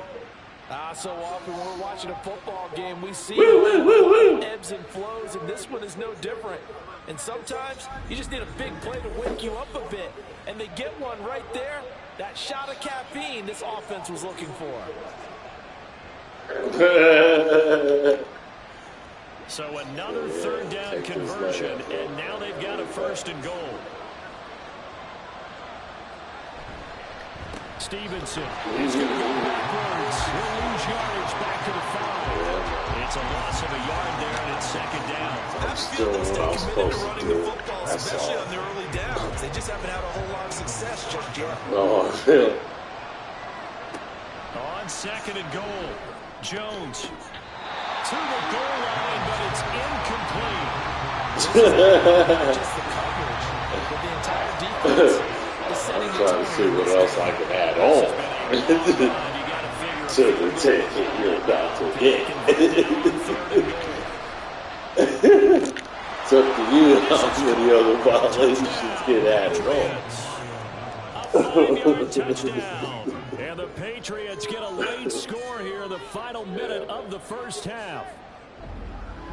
So often when we're watching a football game, we see ebbs and flows, and this one is no different. And sometimes you just need a big play to wake you up a bit. And they get one right there. That shot of caffeine this offense was looking for. So another 3rd down conversion, and now they've got a 1st and goal. Stevenson is going to go backwards. He'll lose yardage back to the 5. It's a loss of a yard there, and it's 2nd down. I feel they'll stay committed to running the football, especially on the early downs. They just haven't had a whole lot of success just yet. On 2nd and goal, Jones to the goal line, but it's incomplete. Just the coverage, but the entire defense is setting the trying to see what else I can add on to the 10 you're about to get. It's up to you how many other violations get added on. A 5-yard touchdown. And the Patriots get a late score here in the final minute of the first half.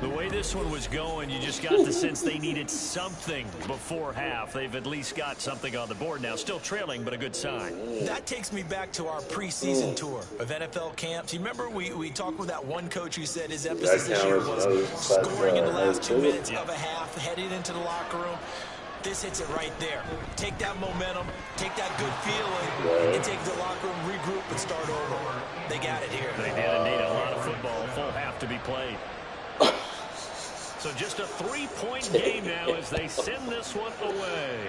The way this one was going, you just got the sense they needed something before half. They've at least got something on the board now. Still trailing, but a good sign. That takes me back to our preseason tour of NFL camps. You remember we talked with that one coach who said his emphasis this year was scoring in the last 2 minutes of a half, heading into the locker room. This hits it right there. Take that momentum, take that good feeling, and take the locker room, regroup, and start over. They got it here. They did indeed. A lot of football, full half to be played. So just a 3-point game now as they send this one away.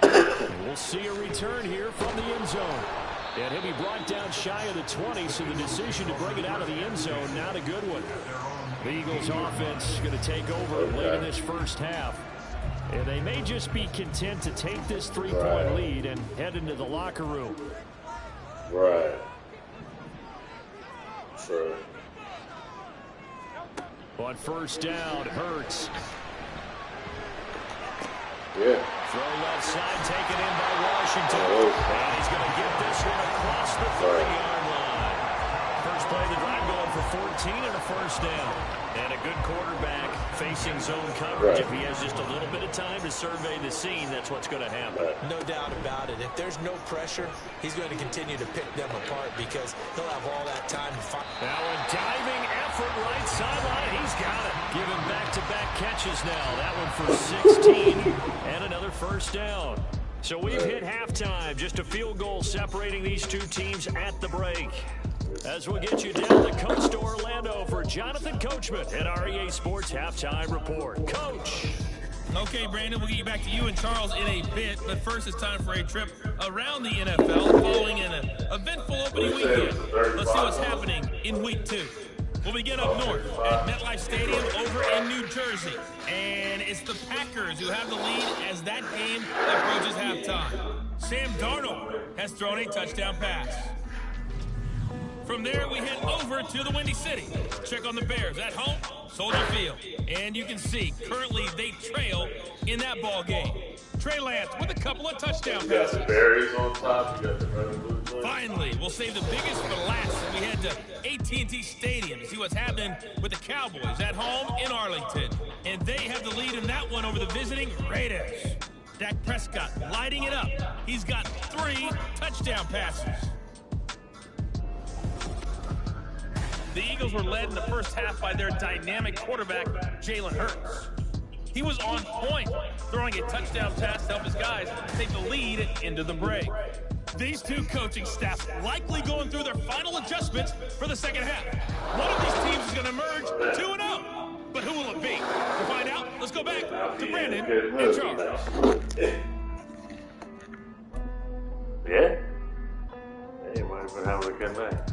And we'll see a return here from the end zone. And he'll be brought down shy of the 20, so the decision to bring it out of the end zone, not a good one. The Eagles offense is going to take over late in this first half. And they may just be content to take this 3-point lead and head into the locker room. Right. Sure. On first down, Hurts. Yeah. Throw left side, taken in by Washington. And he's going to get this one across the 30-yard line. First play of the drive going for 14 and a first down. And a good quarterback facing zone coverage. If he has just a little bit of time to survey the scene, that's what's going to happen. No doubt about it. If there's no pressure, he's going to continue to pick them apart because he'll have all that time to find. Now a diving effort right sideline. He's got it. Giving back-to-back catches now. That one for 16 and another first down. So we've hit halftime. Just a field goal separating these two teams at the break. As we'll get you down the coast to Orlando for Jonathan Coachman at REA Sports Halftime Report. Coach. Okay, Brandon, we'll get you back to you and Charles in a bit, but first it's time for a trip around the NFL following an eventful opening weekend. Let's see what's happening in Week 2. We'll begin up north at MetLife Stadium over in New Jersey. And it's the Packers who have the lead as that game approaches halftime. Sam Darnold has thrown a touchdown pass. From there, we head over to the Windy City. Check on the Bears at home, Soldier Field. And you can see, currently, they trail in that ball game. Trey Lance with a couple of touchdown passes. You got the Bears on top. You got the red and blue. Finally, we'll save the biggest for last as we head to AT&T Stadium to see what's happening with the Cowboys at home in Arlington. And they have the lead in that one over the visiting Raiders. Dak Prescott lighting it up. He's got 3 touchdown passes. The Eagles were led in the first half by their dynamic quarterback, Jalen Hurts. He was on point, throwing a touchdown pass to help his guys take the lead into the break. These two coaching staffs likely going through their final adjustments for the second half. One of these teams is going to emerge 2-0. But who will it be? To find out, let's go back to Brandon and Charles. Yeah? Hey, might have been having a good night.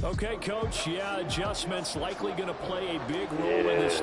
Okay, Coach. Yeah, adjustments likely going to play a big role in this.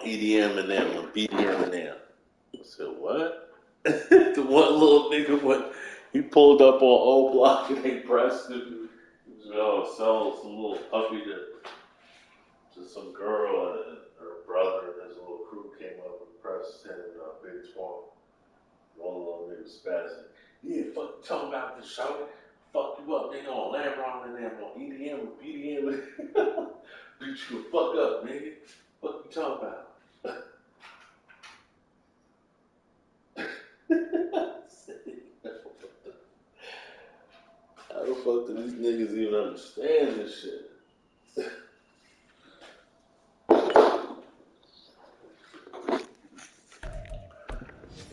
EDM and them, and BDM and them. I said, what? The one little nigga, he pulled up on O Block and they pressed him. He was selling some little puppy to some girl, and her brother and his little crew came up and pressed him Big Twunk. One little nigga spazzing. Yeah, fuck you talking about this show. Fuck you up, nigga, on Lambron and them, on EDM and BDM. Beat you the fuck up, nigga. What you talking about? How the fuck do these niggas even understand this shit?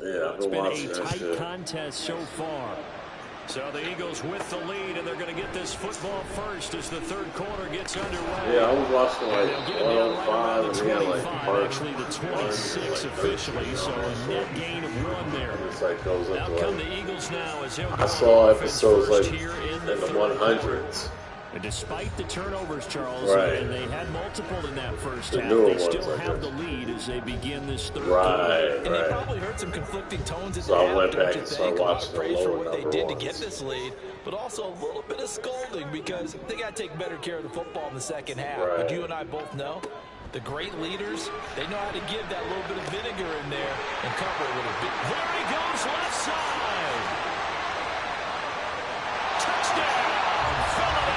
Yeah, it's been a tight contest so far. So the Eagles with the lead, and they're going to get this football first as the third quarter gets underway. Yeah, I was watching like 105 and we had like actually the 26 officially, so a net gain of 1 there. It's like goes up out come the Eagles now as I saw episodes like in the 100s. And despite the turnovers, Charles, right. and they had multiple in that first half, they still have the lead as they begin this third quarter. And they probably heard some conflicting tones at the half. So I went back and started watching the praise for lower what they number did ones. to get this lead, but also a little bit of scolding because they got to take better care of the football in the second half. Right. But you and I both know the great leaders, they know how to give that little bit of vinegar in there and cover it with a big. There he goes, left side. Touchdown, Philadelphia.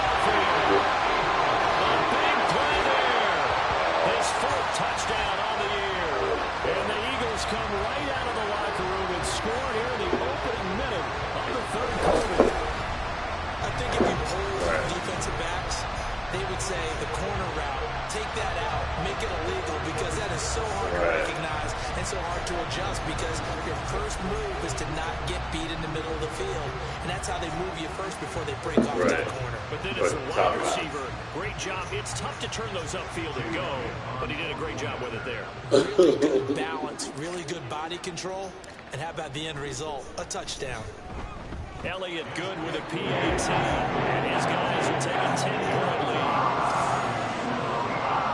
Touchdown on the year. And the Eagles come right out of the locker room and score here in the opening minute of the third quarter. I think if you poll defensive backs, they would say the corner route, take that out, make it illegal, because that is so hard to recognize and so hard to adjust, because your first move is to not get beat in the middle of the field. And that's how they move you first before they break off that corner. But then as a wide receiver, great job. It's tough to turn those upfield and go, but he did a great job with it there. Really good balance, really good body control, and how about the end result? A touchdown. Elliott Good with a PAT, and his guys are taking 10-point lead.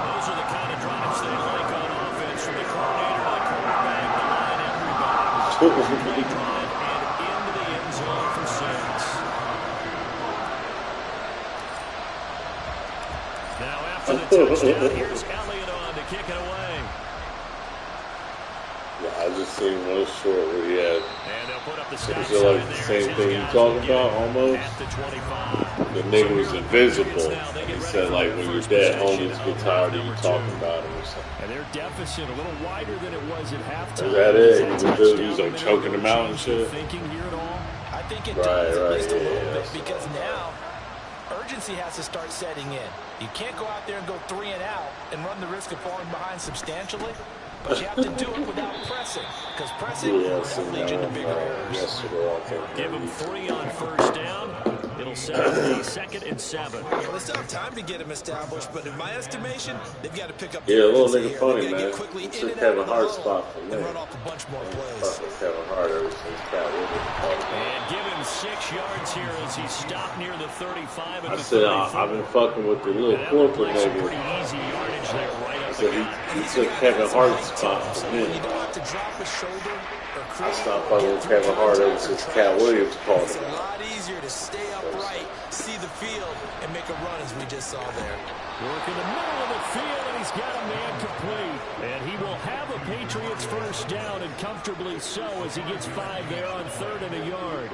Those are the kind of drives they like on offense, from the coordinator to the quarterback, the line, everybody. Great drive and into the end zone for 6. Now after the touchdown, here's Elliott on to kick it away. Yeah, I just seen one short where he had. And they'll put up the stats. Is it like the same thing you talking about almost? At the 25. The nigga was invisible. He said like when your dad homies get tired of you talking about him or something. And their deficit a little wider than it was at halftime. Is that it? He was like choking him out and shit. Thinking here at all? I think it does at least a little bit, Yeah. because now urgency has to start setting in. You can't go out there and go 3 and out and run the risk of falling behind substantially, but you have to do it without pressing, because pressing will lead you to bigger errors. Give him 3 on first down. It'll set up a 2nd and 7. Well, they still have time to get him established, but in my estimation, they've got to pick up. Yeah, a little nigga here. funny, man. It's a Kevin Hart spot for me. And run off a bunch more plays. Fuck with Kevin Hart ever since Cat Williams. And give him 6 yards here as he stopped near the 35. I said I've been fucking with the little corporate nigga. Pretty easy yardage there, right up. I said he took Kevin Hart's spot for me. You don't have to drop his shoulder or I stopped fucking with Kevin Hart ever since Cat Williams called It's him. a lot easier to stay upright, see the field, and make a run, as we just saw there. Work in the middle of the field, and he's got a man complete. And he will have a Patriots first down, and comfortably so, as he gets 5 there on 3rd and a yard.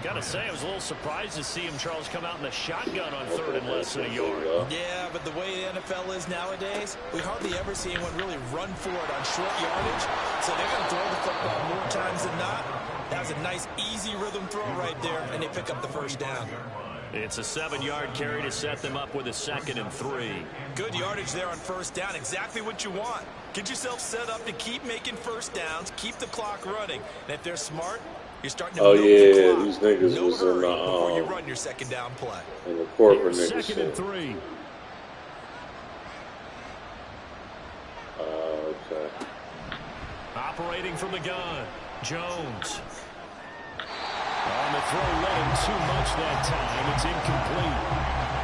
Gotta say, I was a little surprised to see him, Charles, come out in the shotgun on 3rd and less than a yard. Yeah, but the way the NFL is nowadays, we hardly ever see anyone really run for it on short yardage. So they're going to throw the football more times than not. That was a nice, easy rhythm throw right there, and they pick up the first down. It's a 7-yard carry to set them up with a 2nd and 3. Good yardage there on first down. Exactly what you want. Get yourself set up to keep making first downs, keep the clock running. And if they're smart, you're starting to milk the clock. These niggas no was hurry in before you run your second down play. In the corporate niggas. 2nd and 3. Okay. Operating from the gun, Jones. On the throw, letting too much that time. It's incomplete.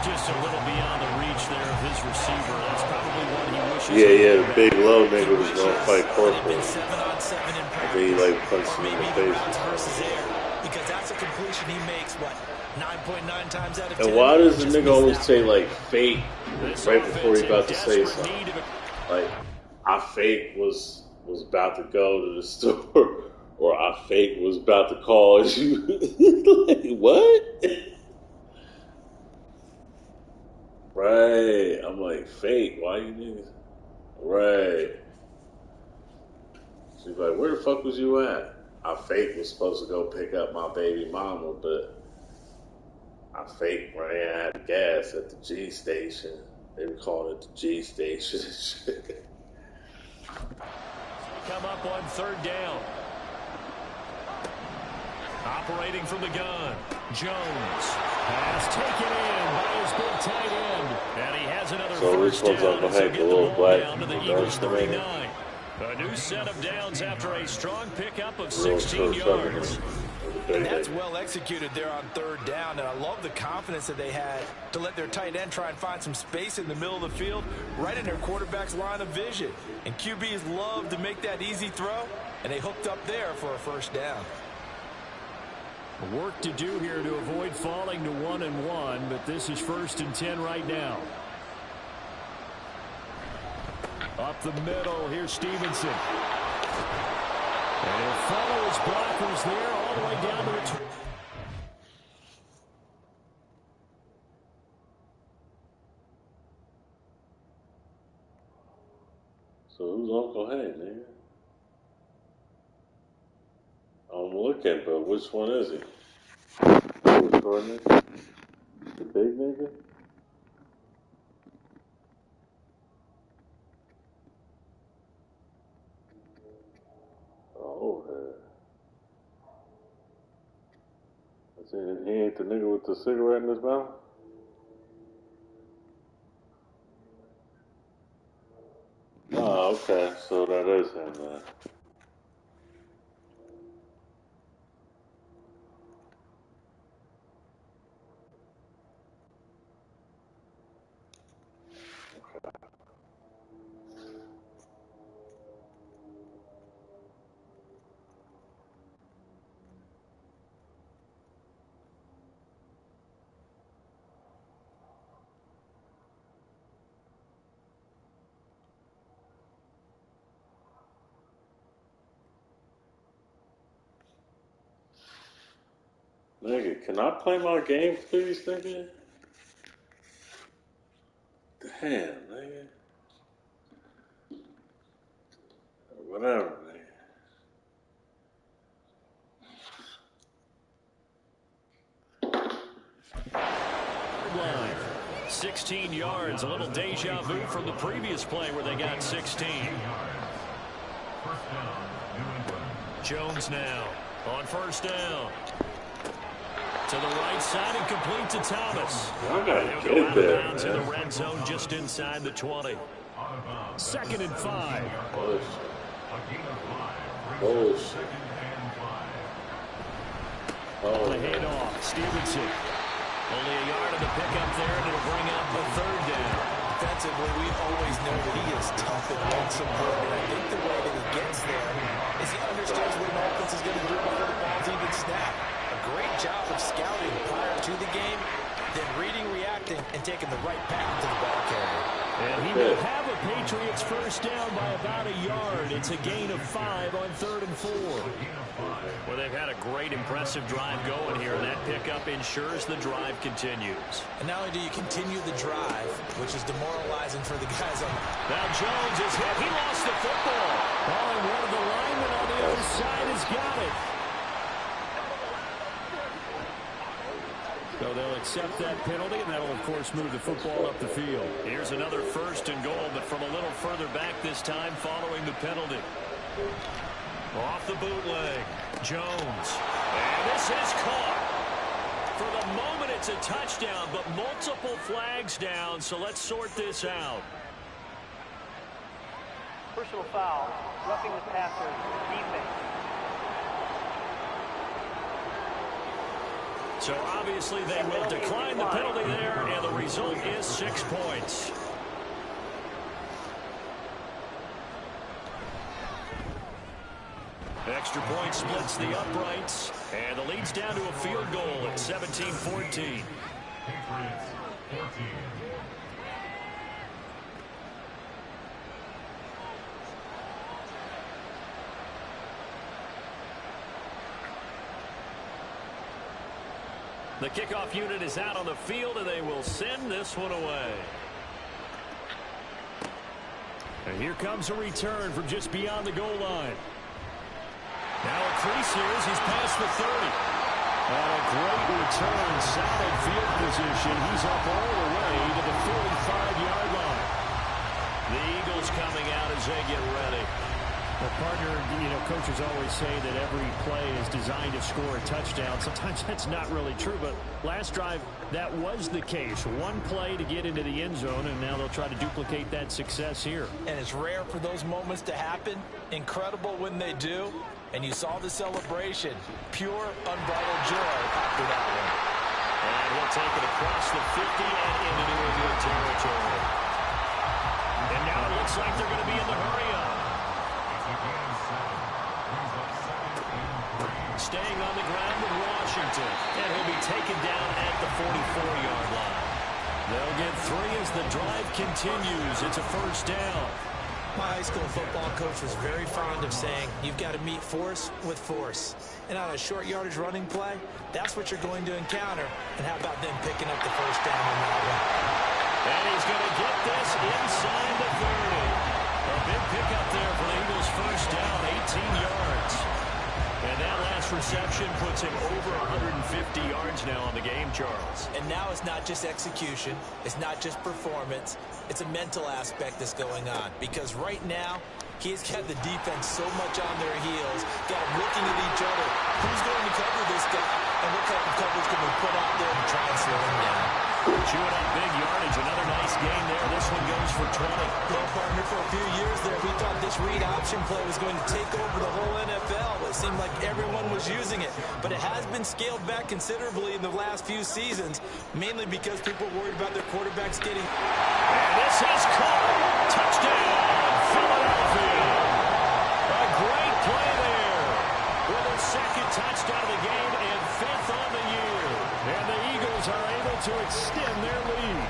Just a little beyond the reach there of his receiver. That's probably what he wishes. Yeah, the big low nigga was gonna fight corporate. I think he like punched him in the face. Because that's a completion he makes, what, 9.9 times out of 10. And why does the nigga always say like fake right before he about to say something? Like, I fake was about to go to the store, or I fake was about to call you. Like, what? Right. I'm like, fake. Why you niggas? Right. She's like, where the fuck was you at? I fake was supposed to go pick up my baby mama, but I fake ran out of gas at the G station. They were calling it the G station. Come up on third down. Operating from the gun. Jones. Pass taken in by his big tight end. And he has another first down as they get the ball down to the Eagles 39. A new set of downs after a strong pickup of 16 yards. And that's well executed there on third down, and I love the confidence that they had to let their tight end try and find some space in the middle of the field, right in their quarterback's line of vision. And QBs love to make that easy throw, and they hooked up there for a first down. Work to do here to avoid falling to 1-1, but this is 1st and 10 right now. Up the middle, here's Stevenson. And he'll follow his blockers there all the way down to the 20. So who's Uncle Hank, nigga? I'm looking, but which one is he? The short nigga? The big nigga? Oh, he ain't the nigga with the cigarette in his mouth? Oh, okay. So that is him, man. Nigga, can I play my game, please, nigga? Damn, nigga. Whatever, Line. 16 yards, a little deja vu from the previous play where they got 16. Jones now on first down. To the right side and complete to Thomas. I gotta He'll get go out there, of bounds man. in the red zone just inside the 20. 2nd and 5. Bullshit. Oh, The handoff. Stevenson. Only a yard of the pickup there, and it'll bring up the 3rd down. Defensively, we always know that he is tough and wants support, and I think the way that he gets there is he understands what an offense is going to do before the ball's even snapped. A great job of scouting prior to the game, then reading, reacting, and taking the right path to the ball carrier. And he will have a Patriots first down by about a yard. It's a gain of 5 on 3rd and 4. Well, they've had a great, impressive drive going here, and that pickup ensures the drive continues. And not only do you continue the drive, which is demoralizing for the guys on. Now Jones is hit. He lost the football. Oh, and one of the linemen on the other side has got it. So they'll accept that penalty, and that'll, of course, move the football up the field. Here's another 1st and goal, but from a little further back this time following the penalty. Off the bootleg. Jones. And this is caught. For the moment, it's a touchdown, but multiple flags down, so let's sort this out. Personal foul, roughing the passer, defense. So obviously they will decline the penalty there, and the result is 6 points. Extra point splits the uprights, and the lead's down to a field goal at 17-14. Patriots 14. The kickoff unit is out on the field, and they will send this one away. And here comes a return from just beyond the goal line. Now a crease here as he's past the 30. And a great return, solid field position. He's up all the way to the 45-yard line. The Eagles coming out as they get ready. Well, partner, coaches always say that every play is designed to score a touchdown. Sometimes that's not really true, but last drive, that was the case. One play to get into the end zone, and now they'll try to duplicate that success here. And it's rare for those moments to happen. Incredible when they do. And you saw the celebration. Pure, unbridled joy after that one. And he'll take it across the 50 and into New England territory. And now it looks like they're going to be in the hurry-up. Staying on the ground with Washington. And he'll be taken down at the 44-yard line. They'll get 3 as the drive continues. It's a first down. My high school football coach was very fond of saying, you've got to meet force with force. And on a short yardage running play, that's what you're going to encounter. And how about them picking up the first down on that one? And he's going to get this inside the 30. A big pickup there for the Eagles' first down, 18 yards. And that last reception puts him over 150 yards now on the game, Charles. And now it's not just execution. It's not just performance. It's a mental aspect that's going on. Because right now, he's got the defense so much on their heels, got them looking at each other. Who's going to cover this guy? And what type of coverage can we put out there to try and slow him down? Chewing up big yardage. Another nice gain there. This one goes for 20. Well, partner, for a few years there, we thought this read option play was going to take over the whole NFL. It seemed like everyone was using it. But it has been scaled back considerably in the last few seasons, mainly because people were worried about their quarterbacks getting... And this is caught. Touchdown, Philadelphia. A great play there. With a second touchdown of the game and 5th on the year. And the Eagles are able to extend their lead.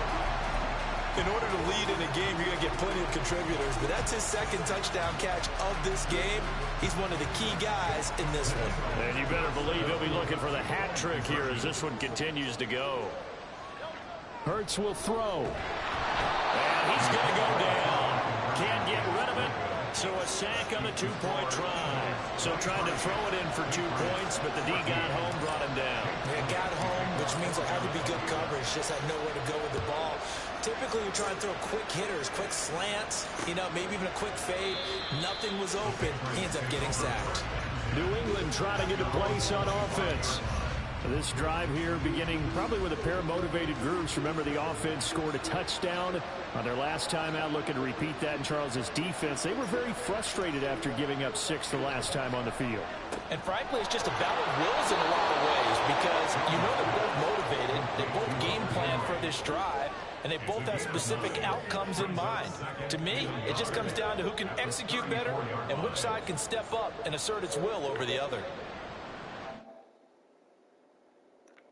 In order to lead in a game, you're going to get plenty of contributors, but that's his second touchdown catch of this game. He's one of the key guys in this one. And you better believe he'll be looking for the hat trick here as this one continues to go. Hurts will throw. And he's going to go down. Can't get rid of it. So a sack on a 2-point try. So trying to throw it in for 2 points, but the D got home, brought him down. Yeah, got home, which means there had to be good coverage. Just had nowhere to go with the ball. Typically, we try and throw quick hitters, quick slants, maybe even a quick fade. Nothing was open. He ends up getting sacked. New England trying to get a place on offense. This drive here beginning probably with a pair of motivated groups. Remember, the offense scored a touchdown on their last time out. Looking to repeat that in Charles's defense. They were very frustrated after giving up 6 the last time on the field. And frankly, it's just a battle of wills in a lot of ways because they're both motivated. They both game plan for this drive, and they both have specific outcomes in mind. To me, it just comes down to who can execute better and which side can step up and assert its will over the other.